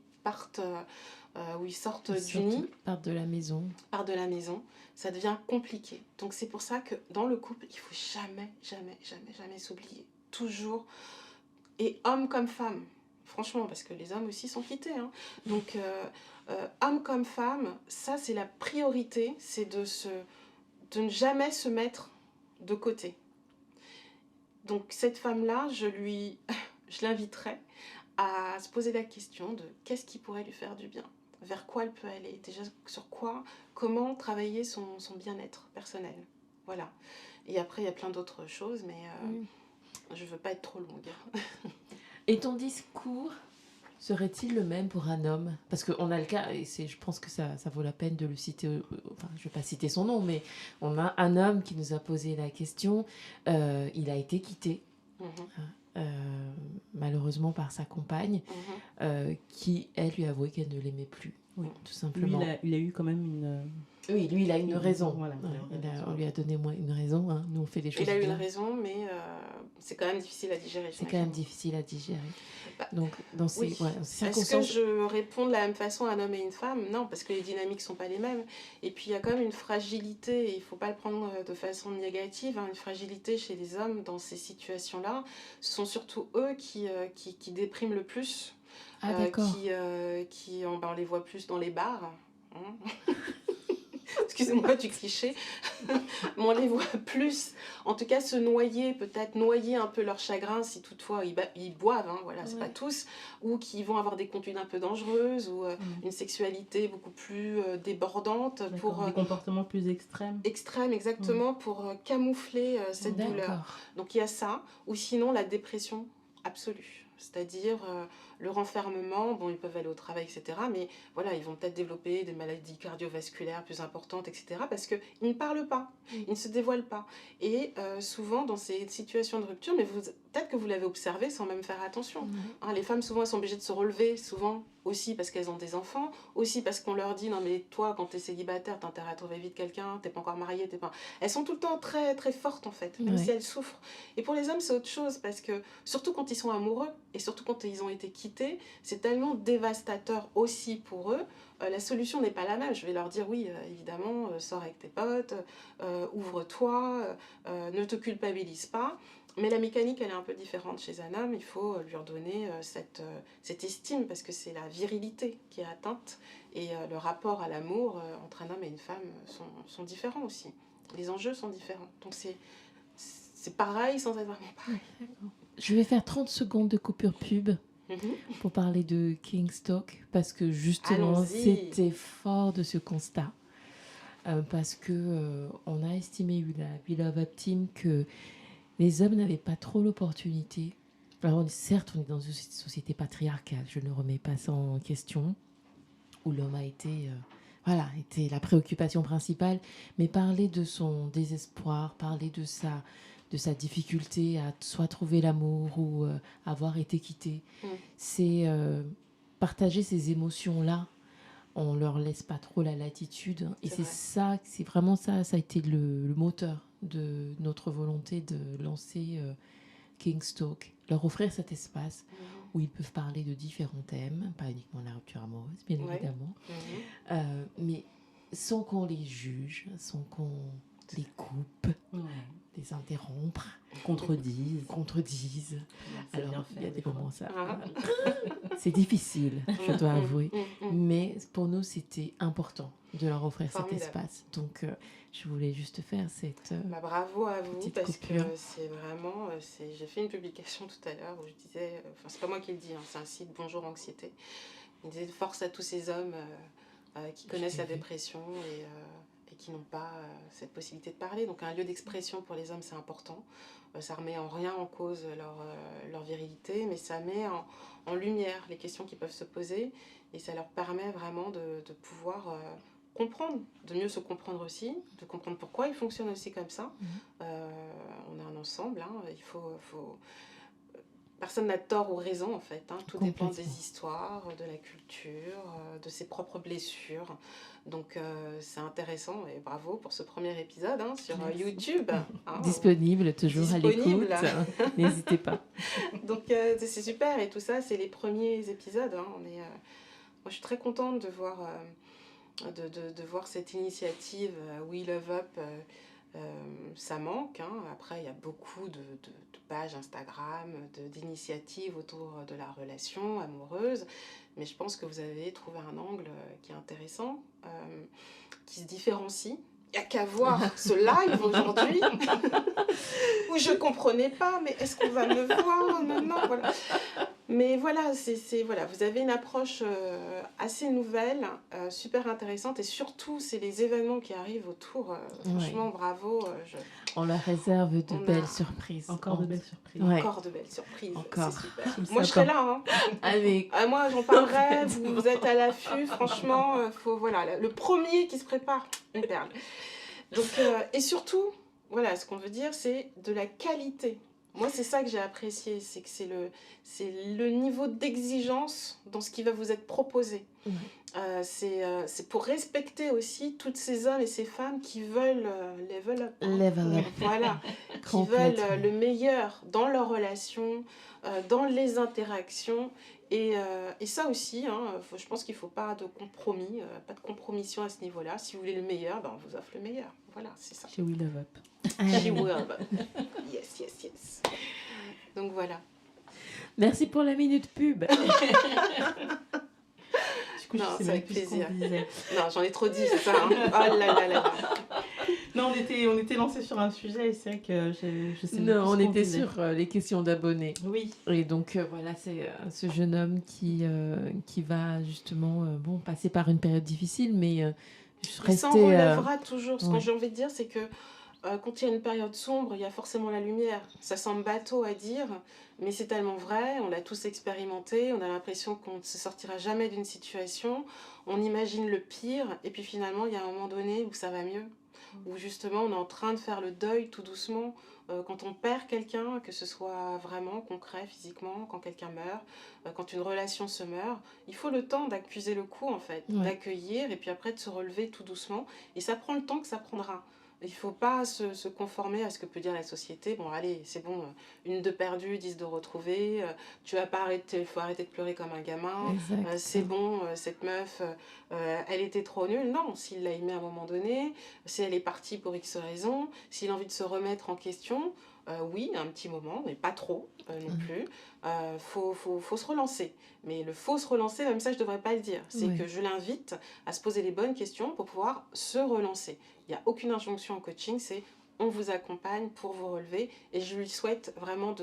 où ils sortent du nid, partent de la maison. partent de la maison, ça devient compliqué. Donc c'est pour ça que dans le couple, il faut jamais, jamais, jamais, jamais s'oublier. Toujours, et homme comme femme, franchement, parce que les hommes aussi sont quittés. Hein. Donc homme comme femme, ça c'est la priorité, c'est de ne jamais se mettre de côté. Donc cette femme-là, je l'inviterais à se poser la question de qu'est-ce qui pourrait lui faire du bien, vers quoi elle peut aller, déjà sur quoi, comment travailler son bien-être personnel. Voilà. Et après, il y a plein d'autres choses, mais je ne veux pas être trop longue. Et ton discours serait-il le même pour un homme? Parce qu'on a le cas, et je pense que ça vaut la peine de le citer, enfin je ne vais pas citer son nom, mais on a un homme qui nous a posé la question, il a été quitté. Malheureusement par sa compagne, qui, elle, lui a avoué qu'elle ne l'aimait plus. Oui, tout simplement. Lui, il a eu quand même une... Oui, lui, il a une raison. Voilà, on lui a donné une raison. Hein. Nous, on fait des choses bien. Il a eu une raison, mais c'est quand même difficile à digérer. C'est quand même difficile à digérer. Bah, donc, dans ces Est-ce que je réponds de la même façon à un homme et une femme? Non, parce que les dynamiques ne sont pas les mêmes. Et puis, il y a quand même une fragilité, et il ne faut pas le prendre de façon négative, hein, une fragilité chez les hommes dans ces situations-là. Ce sont surtout eux qui dépriment le plus. Ah, d'accord. On les voit plus dans les bars. Hein. Excusez-moi du cliché, mais on les voit plus, en tout cas se noyer, peut-être noyer un peu leur chagrin si toutefois ils boivent, hein, voilà, c'est pas tous, ou qui vont avoir des conduites un peu dangereuses, ou une sexualité beaucoup plus débordante. Des comportements plus extrêmes. Extrêmes, exactement, pour camoufler cette douleur. Donc il y a ça, ou sinon la dépression absolue. C'est-à-dire le renfermement, bon, ils peuvent aller au travail, etc. Mais voilà, ils vont peut-être développer des maladies cardiovasculaires plus importantes, etc. Parce qu'ils ne parlent pas, ils ne se dévoilent pas. Et souvent, dans ces situations de rupture, mais peut-être que vous l'avez observé sans même faire attention. Hein, les femmes, souvent, elles sont obligées de se relever, souvent aussi parce qu'elles ont des enfants, aussi parce qu'on leur dit, non mais toi, quand t'es célibataire, t'as intérêt à trouver vite quelqu'un, t'es pas encore mariée, Elles sont tout le temps très, très fortes, en fait, même si elles souffrent. Et pour les hommes, c'est autre chose, parce que, surtout quand ils sont amoureux, et surtout quand ils ont été quittés, c'est tellement dévastateur aussi pour eux. La solution n'est pas la même. Je vais leur dire, oui, évidemment, sors avec tes potes, ouvre-toi, ne te culpabilise pas. Mais la mécanique, elle est un peu différente chez un homme. Il faut lui redonner cette estime, parce que c'est la virilité qui est atteinte. Et le rapport à l'amour entre un homme et une femme sont différents aussi. Les enjeux sont différents. Donc c'est pareil sans être vraiment pareil. Je vais faire 30 secondes de coupure pub pour parler de Kingstock, parce que justement, c'était fort de ce constat. Parce que on a estimé, la We Love Up Team, que les hommes n'avaient pas trop l'opportunité. Alors, certes, on est dans une société patriarcale, je ne remets pas ça en question, où l'homme a été, était la préoccupation principale, mais parler de son désespoir, parler de sa difficulté à soit trouver l'amour ou avoir été quitté, c'est partager ces émotions-là. On leur laisse pas trop la latitude, et c'est vraiment ça a été le moteur de notre volonté de lancer Kingstock, leur offrir cet espace où ils peuvent parler de différents thèmes, pas uniquement la rupture amoureuse, bien évidemment, mais sans qu'on les juge, sans qu'on les coupe, les interrompre, contredise. Alors, il y a des moments ça. C'est difficile, je dois avouer. Mais pour nous, c'était important de leur offrir cet espace. Donc, je voulais juste faire cette bravo à vous, parce coupure. que c'est vraiment... j'ai fait une publication tout à l'heure où je disais... Enfin, c'est pas moi qui le dis, hein, c'est un site Bonjour Anxiété. Il disait force à tous ces hommes qui connaissent la dépression et qui n'ont pas cette possibilité de parler. Donc un lieu d'expression pour les hommes, c'est important. Ça remet en rien en cause leur virilité, mais ça met en lumière les questions qui peuvent se poser, et ça leur permet vraiment de pouvoir comprendre, de mieux se comprendre aussi, de comprendre pourquoi ils fonctionnent aussi comme ça. On est un ensemble, hein, il faut... Personne n'a tort ou raison, en fait. Hein. Tout dépend des histoires, de la culture, de ses propres blessures. Donc, c'est intéressant, et bravo pour ce premier épisode sur YouTube. Hein. Disponible, toujours à l'écoute. N'hésitez pas. Donc, c'est super. Et tout ça, c'est les premiers épisodes. Hein. Moi, je suis très contente de voir, de voir cette initiative We Love Up. Ça manque, hein. Après, il y a beaucoup de pages Instagram, d'initiatives autour de la relation amoureuse. Mais je pense que vous avez trouvé un angle qui est intéressant, qui se différencie. Il n'y a qu'à voir ce live aujourd'hui où je ne comprenais pas, mais est-ce qu'on va me voir maintenant, voilà. Mais voilà, voilà, vous avez une approche assez nouvelle, super intéressante, et surtout, c'est les événements qui arrivent autour. Franchement, bravo. On leur réserve de On belles a surprises. Encore de belles surprises. Ouais. Encore de belles surprises, Encore. c'est super. Sous le Moi, je sapin. serai là, hein. Avec... Ah, moi, j'en parlerai, vous êtes à l'affût, franchement, faut, voilà, le premier qui se prépare, une perle. Donc, et surtout, voilà, ce qu'on veut dire, c'est de la qualité. Moi, c'est ça que j'ai apprécié, c'est que c'est le niveau d'exigence dans ce qui va vous être proposé. C'est pour respecter aussi toutes ces hommes et ces femmes qui veulent level up. Level up. Voilà, qui veulent le meilleur dans leurs relations, dans les interactions. Et ça aussi, hein, je pense qu'il ne faut pas de compromis, pas de compromission à ce niveau-là. Si vous voulez le meilleur, ben, on vous offre le meilleur. Voilà, c'est ça. Chez We Love Up. She will. Yes, yes, yes. Donc voilà. Merci pour la minute pub. Du coup, Non, je sais c'est même avec plus ce qu'on plaisir. disait. Non, j'en ai trop dit, c'est ça. Hein. Oh là là là là. Non, on était lancé sur un sujet et c'est vrai que je sais même Non, plus on ce qu'on était disait. sur les questions d'abonnés. Oui. Et donc voilà, c'est ce jeune homme qui va justement passer par une période difficile, mais Il s'en rester... relèvera toujours. Ce que ouais. j'ai envie de dire, c'est que quand il y a une période sombre, il y a forcément la lumière. Ça semble bateau à dire, mais c'est tellement vrai. On l'a tous expérimenté. On a l'impression qu'on ne se sortira jamais d'une situation. On imagine le pire. Et puis finalement, il y a un moment donné où ça va mieux. Où justement, on est en train de faire le deuil tout doucement. Quand on perd quelqu'un, que ce soit vraiment concret, physiquement, quand quelqu'un meurt, quand une relation se meurt, il faut le temps d'accuser le coup, en fait, d'accueillir et puis après de se relever tout doucement. Et ça prend le temps que ça prendra. Il ne faut pas se conformer à ce que peut dire la société. Bon, allez, c'est bon, une de perdue, 10 de retrouvée. Tu vas pas arrêter, il faut arrêter de pleurer comme un gamin. C'est bon, cette meuf, elle était trop nulle. Non, s'il l'a aimée à un moment donné, si elle est partie pour X raisons, s'il a envie de se remettre en question, oui, un petit moment, mais pas trop non plus. Faut se relancer. Mais le faut se relancer, même ça, je ne devrais pas le dire. C'est que je l'invite à se poser les bonnes questions pour pouvoir se relancer. Il n'y a aucune injonction en coaching, c'est on vous accompagne pour vous relever. Et je lui souhaite vraiment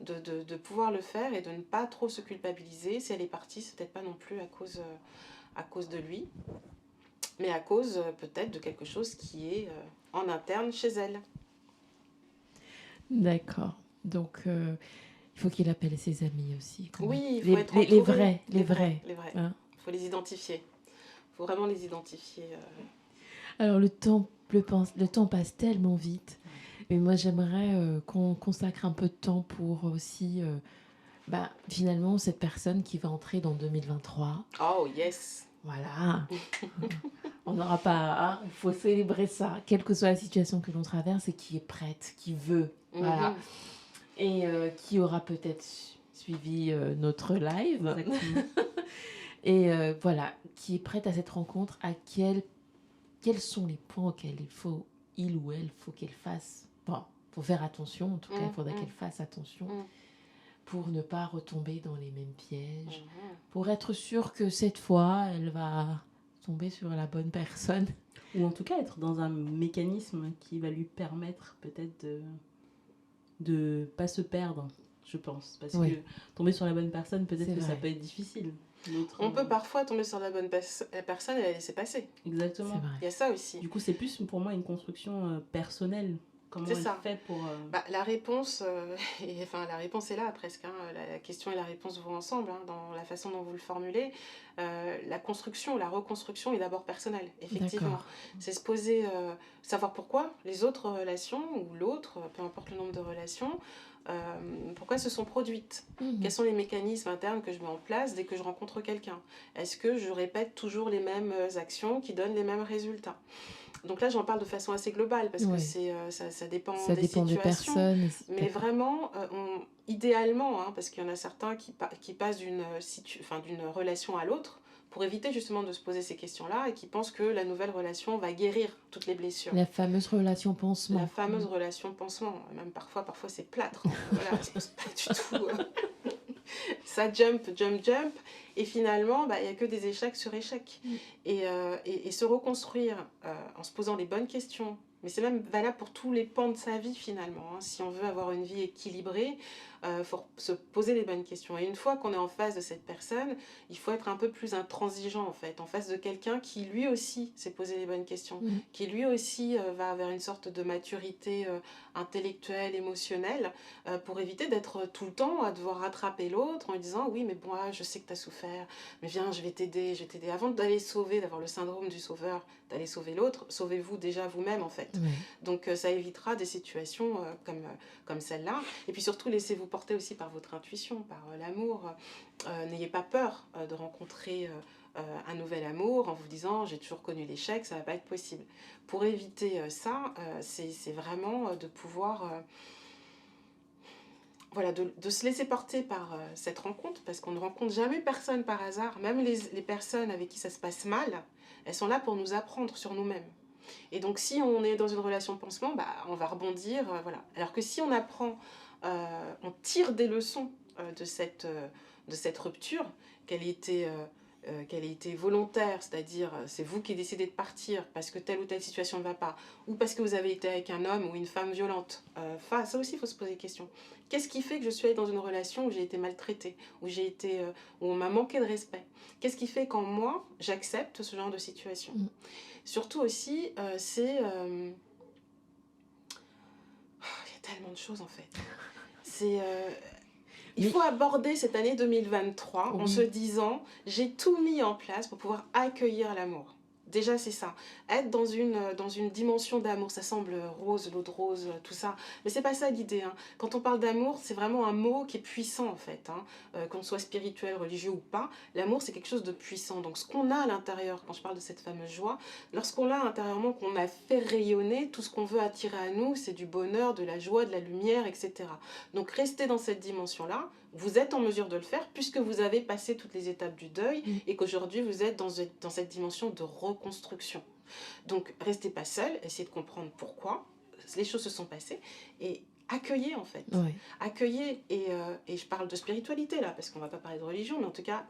de pouvoir le faire et de ne pas trop se culpabiliser. Si elle est partie, c'est peut-être pas non plus à cause de lui, mais à cause peut-être de quelque chose qui est en interne chez elle. D'accord. Donc, il faut qu'il appelle ses amis aussi. Oui, il faut être les entouré. vrais. Les vrais. Hein? Il faut les identifier. Il faut vraiment les identifier. Alors, le temps passe tellement vite. Mais moi, j'aimerais qu'on consacre un peu de temps pour aussi, finalement, cette personne qui va entrer dans 2023. Oh, yes. Voilà. On n'aura pas... Il faut célébrer ça, quelle que soit la situation que l'on traverse, et qui est prête, qui veut. Voilà. Et qui aura peut-être suivi notre live. Et voilà, qui est prête à cette rencontre, quels sont les points auxquels il ou elle faut qu'elle fasse. Bon, faut faire attention, en tout cas, il faudra qu'elle fasse attention pour ne pas retomber dans les mêmes pièges, pour être sûre que cette fois, elle va tomber sur la bonne personne. Ou en tout cas, être dans un mécanisme qui va lui permettre peut-être de pas se perdre, je pense. Parce que tomber sur la bonne personne, peut-être que ça peut être difficile. On peut parfois tomber sur la bonne personne et la laisser passer. Exactement. Il y a ça aussi. Du coup, c'est plus pour moi une construction personnelle. Comment elle fait pour... la réponse, la réponse est là presque. Hein. La question et la réponse vont ensemble hein, dans la façon dont vous le formulez. La construction ou la reconstruction est d'abord personnelle, effectivement. D'accord. C'est se poser, savoir pourquoi les autres relations ou l'autre, peu importe le nombre de relations, pourquoi elles se sont produites. Quels sont les mécanismes internes que je mets en place dès que je rencontre quelqu'un? Est-ce que je répète toujours les mêmes actions qui donnent les mêmes résultats? Donc là, j'en parle de façon assez globale parce que ça dépend des situations. Des personnes. Mais vraiment, idéalement, hein, parce qu'il y en a certains qui passent d'une relation à l'autre, pour éviter justement de se poser ces questions-là et qui pensent que la nouvelle relation va guérir toutes les blessures. La fameuse relation pansement. La fameuse relation pansement. Même parfois c'est plâtre. Voilà, c'est pas du tout... ça jump. Et finalement, il n'y a que des échecs sur échecs. Et se reconstruire en se posant les bonnes questions, mais c'est même valable pour tous les pans de sa vie finalement. Hein. Si on veut avoir une vie équilibrée, il faut se poser les bonnes questions. Et une fois qu'on est en face de cette personne, il faut être un peu plus intransigeant en fait, en face de quelqu'un qui lui aussi s'est posé les bonnes questions, qui lui aussi va vers une sorte de maturité intellectuelle, émotionnelle, pour éviter d'être tout le temps à devoir rattraper l'autre en lui disant oui mais bon, je sais que tu as souffert, mais viens, je vais t'aider. Avant d'aller sauver, d'avoir le syndrome du sauveur, d'aller sauver l'autre, sauvez-vous déjà vous-même en fait. Donc ça évitera des situations comme celle-là. Et puis surtout, laissez-vous porter aussi par votre intuition, par l'amour. N'ayez pas peur de rencontrer un nouvel amour en vous disant j'ai toujours connu l'échec, ça va pas être possible. Pour éviter ça, c'est vraiment de pouvoir... voilà, de se laisser porter par cette rencontre, parce qu'on ne rencontre jamais personne par hasard. Même les personnes avec qui ça se passe mal, elles sont là pour nous apprendre sur nous-mêmes. Et donc si on est dans une relation de pansement, on va rebondir. Voilà. Alors que si on apprend, on tire des leçons de cette rupture, qu'elle ait été volontaire, c'est-à-dire c'est vous qui décidez de partir parce que telle ou telle situation ne va pas, ou parce que vous avez été avec un homme ou une femme violente. Ça aussi, il faut se poser des questions. Qu'est-ce qui fait que je suis allée dans une relation où j'ai été maltraitée, où on m'a manqué de respect? Qu'est-ce qui fait qu'en moi, j'accepte ce genre de situation? Surtout aussi, il y a tellement de choses en fait. Il faut aborder cette année 2023 en se disant j'ai tout mis en place pour pouvoir accueillir l'amour. Déjà, c'est ça. Être dans une dimension d'amour, ça semble rose, l'eau de rose, tout ça. Mais c'est pas ça l'idée. Hein. Quand on parle d'amour, c'est vraiment un mot qui est puissant, en fait. Hein. Qu'on soit spirituel, religieux ou pas, l'amour, c'est quelque chose de puissant. Donc, ce qu'on a à l'intérieur, quand je parle de cette fameuse joie, lorsqu'on l'a intérieurement, qu'on a fait rayonner, tout ce qu'on veut attirer à nous, c'est du bonheur, de la joie, de la lumière, etc. Donc, restez dans cette dimension-là. Vous êtes en mesure de le faire puisque vous avez passé toutes les étapes du deuil et qu'aujourd'hui, vous êtes dans cette dimension de reconstruction. Donc, restez pas seul, essayez de comprendre pourquoi les choses se sont passées et accueillez en fait. Accueillez et je parle de spiritualité là parce qu'on va pas parler de religion, mais en tout cas,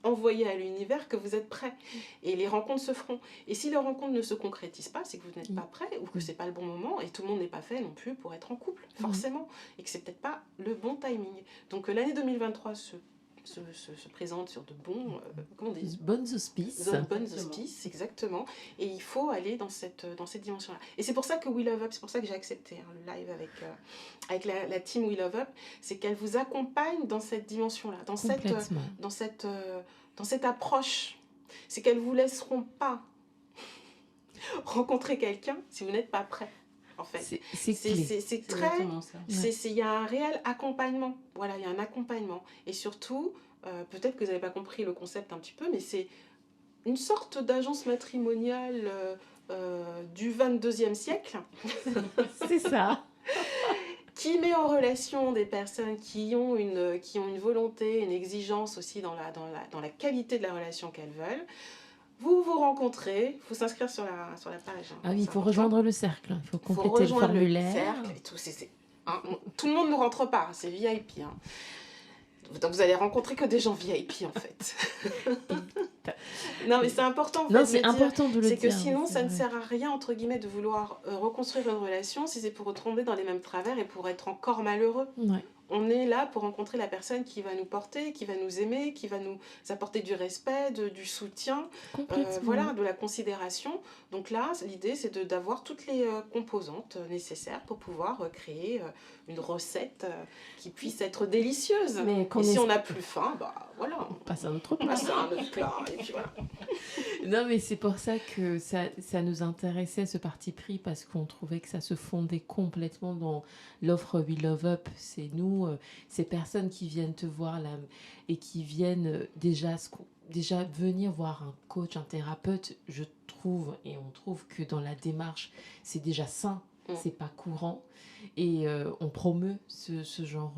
envoyez à l'univers que vous êtes prêts et les rencontres se feront. Et si les rencontres ne se concrétisent pas, c'est que vous n'êtes pas prêts ou que c'est pas le bon moment et tout le monde n'est pas fait non plus pour être en couple, forcément, et que c'est peut-être pas le bon timing. Donc l'année 2023 se présente sur de bons bonnes auspices. Bonnes auspices, exactement. Et il faut aller dans cette dimension-là. Et c'est pour ça que We Love Up, c'est pour ça que j'ai accepté le live avec la team We Love Up, c'est qu'elle vous accompagne dans cette dimension-là, dans cette approche. C'est qu'elles ne vous laisseront pas rencontrer quelqu'un si vous n'êtes pas prêt. En fait, c'est très, il y a un réel accompagnement. Voilà, il y a un accompagnement. Et surtout, peut-être que vous n'avez pas compris le concept un petit peu, mais c'est une sorte d'agence matrimoniale du 22e siècle. C'est ça. Qui met en relation des personnes qui ont une volonté, une exigence aussi dans la qualité de la relation qu'elles veulent. Vous vous rencontrez, il faut s'inscrire sur la page. Hein, ah oui, il faut rejoindre le cercle, il faut compléter le formulaire. Le cercle et tout, tout le monde ne rentre pas, c'est VIP. Hein. Donc vous allez rencontrer que des gens VIP en fait. Non mais c'est important. Non, c'est important de le dire. C'est que sinon ça ne sert à rien entre guillemets de vouloir reconstruire une relation si c'est pour retomber dans les mêmes travers et pour être encore malheureux. Ouais. On est là pour rencontrer la personne qui va nous porter, qui va nous aimer, qui va nous apporter du respect, du soutien, voilà, de la considération. Donc là, l'idée, c'est d'avoir toutes les composantes nécessaires pour pouvoir créer une recette qui puisse être délicieuse. Et si on n'a plus faim, voilà. On passe à un autre plat. Et puis voilà. Non, mais c'est pour ça que ça nous intéressait, ce parti pris, parce qu'on trouvait que ça se fondait complètement dans l'offre We Love Up. C'est nous, ces personnes qui viennent te voir là, et qui viennent déjà venir voir un coach, un thérapeute, je trouve, et on trouve que dans la démarche, c'est déjà sain, c'est pas courant. Et on promeut ce genre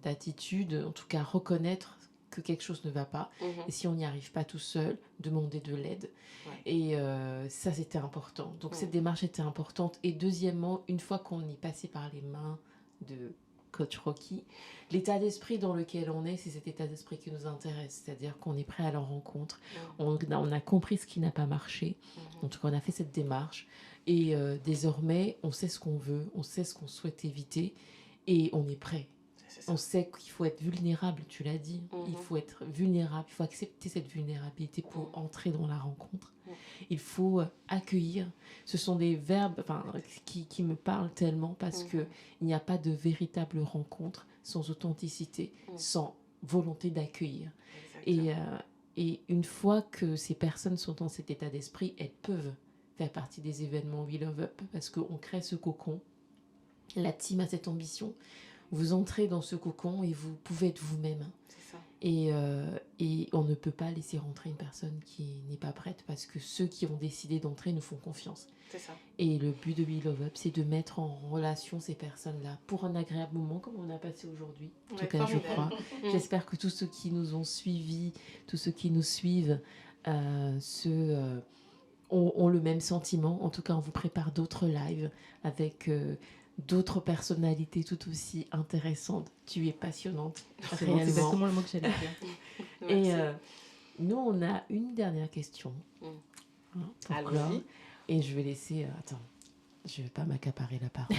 d'attitude, en tout cas reconnaître que quelque chose ne va pas. Mhm. Et si on n'y arrive pas tout seul, demander de l'aide. Ouais. Et ça, c'était important. Donc, cette démarche était importante. Et deuxièmement, une fois qu'on est passé par les mains de Coach Rocky, l'état d'esprit dans lequel on est, c'est cet état d'esprit qui nous intéresse. C'est-à-dire qu'on est prêt à leur rencontre. On a compris ce qui n'a pas marché. En tout cas, on a fait cette démarche. Et désormais, on sait ce qu'on veut, on sait ce qu'on souhaite éviter. Et on est prêt. On sait qu'il faut être vulnérable, tu l'as dit. Il faut être vulnérable, il faut accepter cette vulnérabilité pour entrer dans la rencontre. Il faut accueillir. Ce sont des verbes qui me parlent tellement parce qu'il n'y a pas de véritable rencontre sans authenticité, sans volonté d'accueillir. Et une fois que ces personnes sont dans cet état d'esprit, elles peuvent faire partie des événements We Love Up parce qu'on crée ce cocon. La team a cette ambition. Vous entrez dans ce cocon et vous pouvez être vous-même. C'est ça. Et on ne peut pas laisser rentrer une personne qui n'est pas prête parce que ceux qui ont décidé d'entrer nous font confiance. C'est ça. Et le but de We Love Up, c'est de mettre en relation ces personnes-là pour un agréable moment comme on a passé aujourd'hui. En tout cas, je crois. J'espère que tous ceux qui nous ont suivis, tous ceux qui nous suivent, ont le même sentiment. En tout cas, on vous prépare d'autres lives avec... d'autres personnalités tout aussi intéressantes. Tu es passionnante, réellement. C'est exactement le mot que j'allais dire. Et nous, on a une dernière question. Pour clore. Et je vais laisser... attends, je ne vais pas m'accaparer la parole.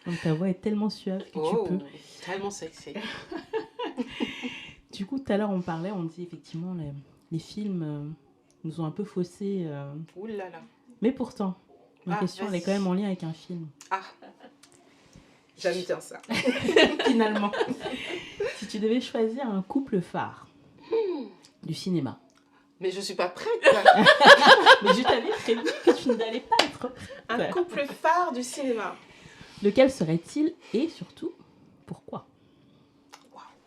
Donc, ta voix est tellement suave que tu peux. Tellement sexy. Du coup, tout à l'heure, on dit effectivement, les films nous ont un peu faussé. Ouh là là. Mais pourtant... Ma question, elle est quand même en lien avec un film. Ah, j'aime bien ça. Finalement. Si tu devais choisir un couple phare du cinéma. Mais je suis pas prête. Mais je t'avais prévu que tu n'allais pas être prête. Un couple phare du cinéma. Lequel serait-il et surtout, pourquoi?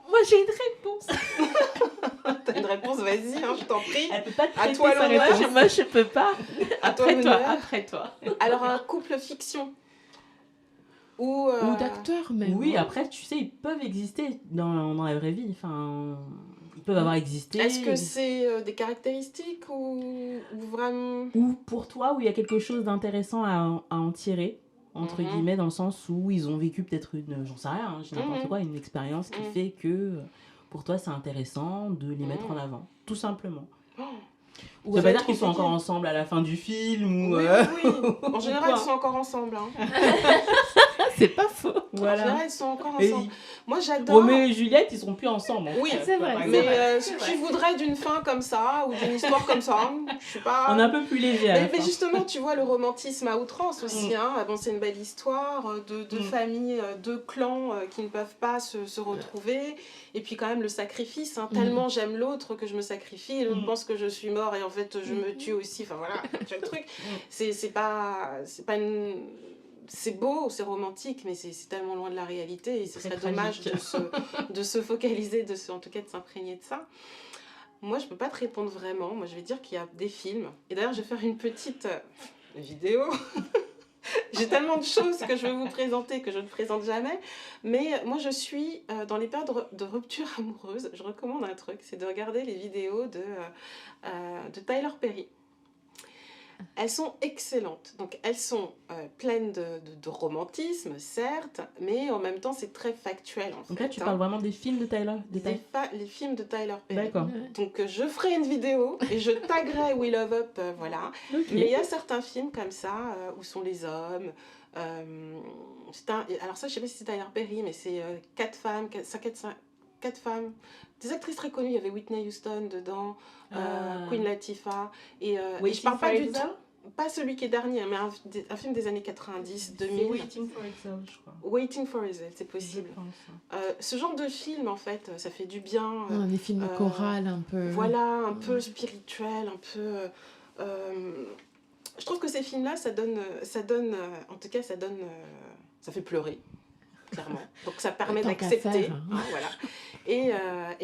Moi, j'ai une réponse. T'as une réponse, vas-y, hein, je t'en prie. Elle peut pas te À prêter toi sa l'honneur. réponse. Moi, je peux pas. Après toi. Alors, un couple fiction. Ou d'acteurs, même. Oui, après, tu sais, ils peuvent exister dans la vraie vie. Enfin, ils peuvent avoir existé. Est-ce que c'est des caractéristiques ou vraiment... Ou pour toi, où il y a quelque chose d'intéressant à en tirer, entre guillemets, dans le sens où ils ont vécu peut-être j'en sais rien, je dis n'importe quoi, une expérience qui fait que pour toi, c'est intéressant de les mettre en avant. Tout simplement. Ou ça veut pas dire qu'ils sont encore ensemble à la fin du film ou... Oui. En général, ils sont encore ensemble. Hein. C'est pas faux. Voilà. En général, ils sont encore ensemble. Moi, j'adore... Roméo et Juliette, ils sont plus ensemble. Oui, c'est vrai. Mais qui voudrait d'une fin comme ça ou d'une histoire comme ça, je sais pas... On est un peu plus léger à la fin. Mais justement, tu vois le romantisme à outrance aussi. Hein. Bon, c'est une belle histoire de familles, de clans qui ne peuvent pas se retrouver. Et puis quand même le sacrifice. Hein. Tellement j'aime l'autre que je me sacrifie. Et l'autre pense que je suis mort et en fait je me tue aussi. Enfin voilà, tu vois le truc. C'est pas une... C'est beau, c'est romantique, mais c'est tellement loin de la réalité et ce serait dommage de se focaliser, en tout cas de s'imprégner de ça. Moi, je peux pas te répondre vraiment. Moi, je vais dire qu'il y a des films. Et d'ailleurs, je vais faire une petite vidéo. J'ai tellement de choses que je veux vous présenter que je ne présente jamais. Mais moi, je suis dans les périodes de rupture amoureuse. Je recommande un truc, c'est de regarder les vidéos de Tyler Perry. Elles sont excellentes. Donc, elles sont pleines de romantisme, certes, mais en même temps, c'est très factuel. Donc là, tu parles vraiment des films de Tyler les films de Tyler Perry. D'accord. Donc, je ferai une vidéo et je taguerai We Love Up, voilà. Okay. Mais il y a certains films comme ça, où sont les hommes. Alors ça, je ne sais pas si c'est Tyler Perry, mais c'est 4 femmes, 4 femmes, des actrices très connues. Il y avait Whitney Houston dedans, Queen Latifah. Et je parle pas du tout, pas celui qui est dernier, mais un film des années 90, 2000. C'est Waiting for Exile, je crois. Waiting for Exile, c'est possible. Ce genre de film, en fait, ça fait du bien. Des films chorales un peu. Voilà, un peu spirituel, un peu... je trouve que ces films-là, ça donne, en tout cas, ça fait pleurer. Clairement. Donc ça permet d'accepter. Voilà. Et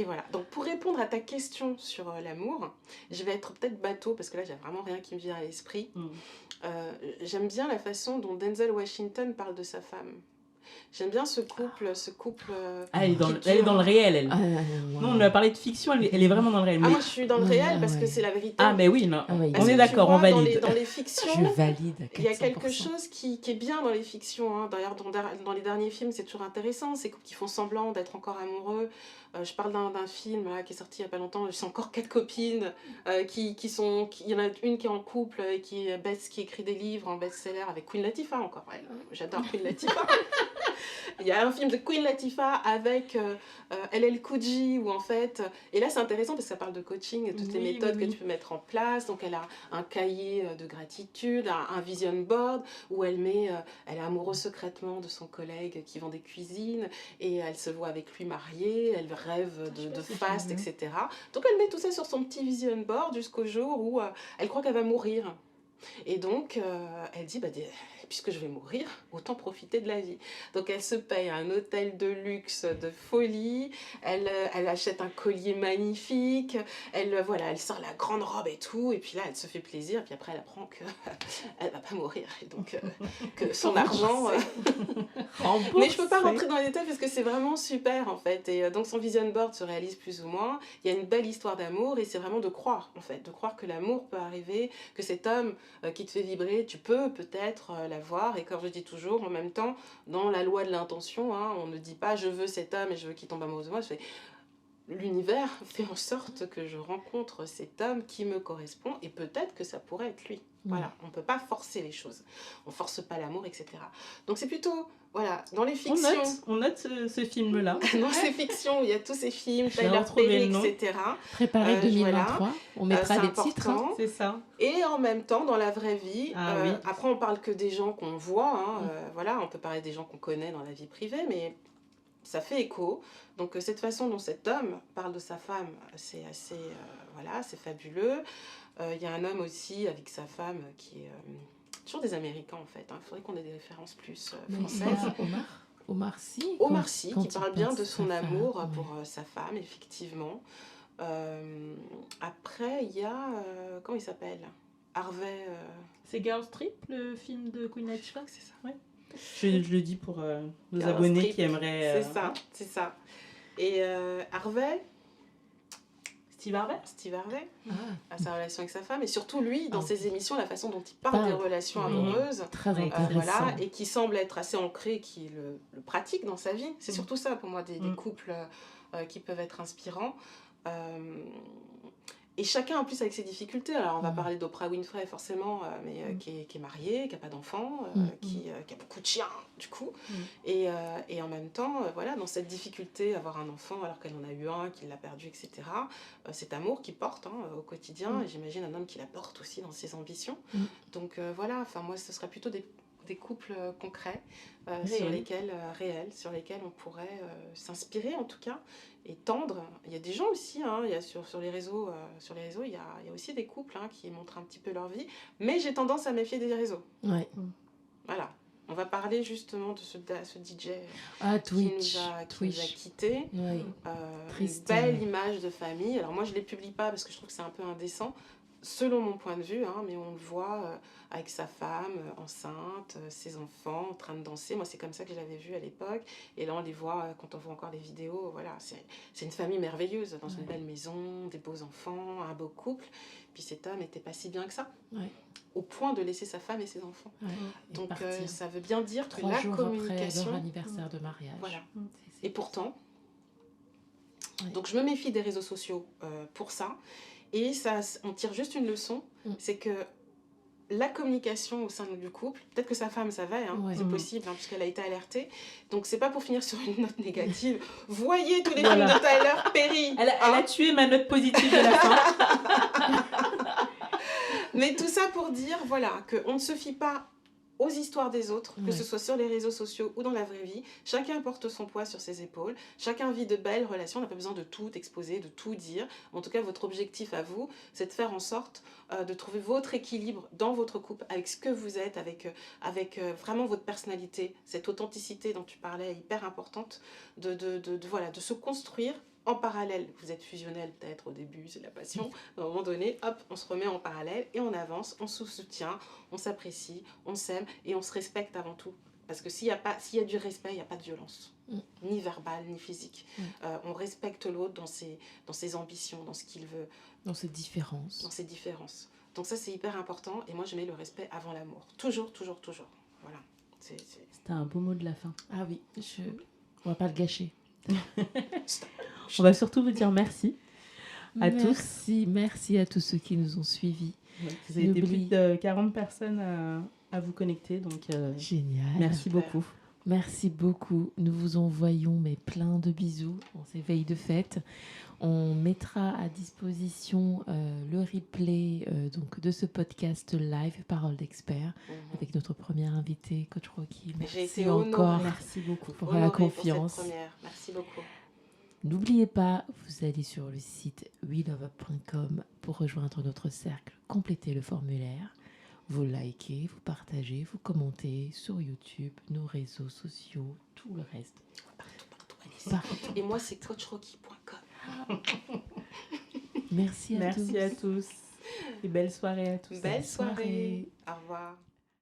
voilà. Donc pour répondre à ta question sur l'amour, je vais être peut-être bateau parce que là j'ai vraiment rien qui me vient à l'esprit. J'aime bien la façon dont Denzel Washington parle de sa femme. J'aime bien ce couple. Ah, elle est dans, qui elle est dans le dure. réel, elle. Ah, Non, on a parlé de fiction, elle est vraiment dans le réel. Ah, Mais... moi, je suis dans le Ouais, réel ah parce que ouais. c'est la vérité. Ah, mais oui, non. Ah ouais, Parce On que est tu d'accord, on vois, valide. dans les fictions, je valide à 400%. il y a quelque chose qui est bien dans les fictions. Hein. D'ailleurs, dans les derniers films, c'est toujours intéressant. Ces couples qui font semblant d'être encore amoureux. Je parle d'un film là, qui est sorti il n'y a pas longtemps. C'est encore 4 copines qui sont... Il y en a une qui est en couple et qui écrit des livres en best-seller avec Queen Latifah encore. Ouais, j'adore Queen Latifah. Il y a un film de Queen Latifah avec LL Cool J où en fait... Et là, c'est intéressant parce que ça parle de coaching, toutes les méthodes que tu peux mettre en place. Donc, elle a un cahier de gratitude, un vision board où elle est amoureuse secrètement de son collègue qui vend des cuisines et elle se voit avec lui mariée, elle rêve de faste, etc. Donc, elle met tout ça sur son petit vision board jusqu'au jour où elle croit qu'elle va mourir. Et donc, elle dit, puisque je vais mourir, autant profiter de la vie. Donc, elle se paye un hôtel de luxe, de folie, elle achète un collier magnifique, elle sort la grande robe et tout, et puis là, elle se fait plaisir, et puis après, elle apprend qu'elle va pas mourir, et donc que son argent... Mais je peux pas rentrer dans les détails parce que c'est vraiment super, en fait. Et donc, son vision board se réalise plus ou moins. Il y a une belle histoire d'amour, et c'est vraiment de croire, en fait, de croire que l'amour peut arriver, que cet homme qui te fait vibrer, tu peux peut-être l'avoir. Et comme je dis toujours, en même temps, dans la loi de l'intention, hein, on ne dit pas je veux cet homme et je veux qu'il tombe amoureux de moi. L'univers fait en sorte que je rencontre cet homme qui me correspond et peut-être que ça pourrait être lui. Voilà, on ne peut pas forcer les choses. On ne force pas l'amour, etc. Donc c'est plutôt, voilà, dans les fictions... On note ce film-là. Dans ces fictions, il y a tous ces films, Tyler Perry, etc. Préparé 2023, voilà. On mettra des important. titres. Hein. C'est ça. Et en même temps, dans la vraie vie, oui. après on parle que des gens qu'on voit, hein, voilà, on peut parler des gens qu'on connaît dans la vie privée, mais ça fait écho. Donc cette façon dont cet homme parle de sa femme, c'est assez, voilà, c'est fabuleux. Il y a un homme aussi avec sa femme qui est toujours des Américains en fait. Il faudrait qu'on ait des références plus françaises. Omar Sy. Omar Sy qui parle bien de son amour pour sa femme, effectivement. Après, il y a comment il s'appelle, Harvey. C'est Girls Trip, le film de Queen Latifah. C'est ça. Ouais. Je le dis pour nos abonnés qui aimeraient. C'est ça. Et Harvey. Steve Harvey, à sa relation avec sa femme, et surtout lui, dans ses émissions, la façon dont il parle des relations amoureuses, très intéressant. voilà, et qui semble être assez ancré, qui le pratique dans sa vie. C'est surtout ça pour moi, des couples qui peuvent être inspirants. Et chacun en plus avec ses difficultés. Alors on va parler d'Oprah Winfrey forcément, mais qui est mariée, qui n'a pas d'enfant, qui a beaucoup de chiens du coup. Et en même temps, voilà, dans cette difficulté, avoir un enfant alors qu'elle en a eu un, qu'il l'a perdu, etc. Cet amour qu'il porte au quotidien, et j'imagine un homme qui la porte aussi dans ses ambitions. Donc voilà, enfin moi ce serait plutôt des couples concrets sur lesquels on pourrait s'inspirer en tout cas et tendre. Il y a des gens aussi, hein, il y a sur les réseaux, il y a aussi des couples qui montrent un petit peu leur vie, mais j'ai tendance à méfier des réseaux. Ouais. Voilà. On va parler justement de ce DJ Twitch. qui nous a quittés. Ouais. Une belle image de famille. Alors moi je ne les publie pas parce que je trouve que c'est un peu indécent, selon mon point de vue, hein, mais on le voit avec sa femme enceinte, ses enfants en train de danser. Moi, c'est comme ça que je l'avais vu à l'époque. Et là, on les voit quand on voit encore les vidéos. Voilà, c'est une famille merveilleuse, dans une belle maison, des beaux enfants, un beau couple. Puis cet homme n'était pas si bien que ça, au point de laisser sa femme et ses enfants. Donc, ça veut bien dire que la communication... Après leur anniversaire de mariage. Voilà. Et pourtant... Donc, je me méfie des réseaux sociaux pour ça. Et ça, on tire juste une leçon, c'est que la communication au sein du couple, peut-être que sa femme savait, c'est possible, puisqu'elle a été alertée. Donc c'est pas pour finir sur une note négative. Voyez tous les films de Tyler Perry. Elle a tué ma note positive de la fin. Mais tout ça pour dire, voilà, qu'on ne se fie pas aux histoires des autres, que ce soit sur les réseaux sociaux ou dans la vraie vie. Chacun porte son poids sur ses épaules, chacun vit de belles relations, on n'a pas besoin de tout exposer, de tout dire. En tout cas, votre objectif à vous, c'est de faire en sorte de trouver votre équilibre dans votre couple, avec ce que vous êtes, avec vraiment votre personnalité. Cette authenticité dont tu parlais est hyper importante, de se construire en parallèle. Vous êtes fusionnel peut-être au début, c'est la passion. À un moment donné, hop, on se remet en parallèle et on avance, on se soutient, on s'apprécie, on s'aime et on se respecte avant tout. Parce que s'il y a du respect, il n'y a pas de violence. Ni verbale, ni physique. On respecte l'autre dans ses ambitions, dans ce qu'il veut. Dans ses différences. Dans ses différences. Donc ça, c'est hyper important. Et moi, je mets le respect avant l'amour. Toujours, toujours, toujours. Voilà. C'était un beau mot de la fin. Ah oui, on va pas le gâcher. On va surtout vous dire merci à tous. Merci à tous ceux qui nous ont suivis. Vous avez été plus de 40 personnes à vous connecter, donc génial. Merci beaucoup. Merci beaucoup. Nous vous envoyons plein de bisous en ces veilles de fête. On mettra à disposition le replay donc de ce podcast live Parole d'expert avec notre première invitée, Coach Rocky. Merci encore. Merci beaucoup pour la confiance. Pour cette première. Merci beaucoup. N'oubliez pas, vous allez sur le site weloveup.com pour rejoindre notre cercle, compléter le formulaire. Vous likez, vous partagez, vous commentez sur YouTube, nos réseaux sociaux, tout le reste. Partout. Et moi, c'est coachrocky.com. Merci à tous. Et belle soirée à tous. Belle soirée. Au revoir.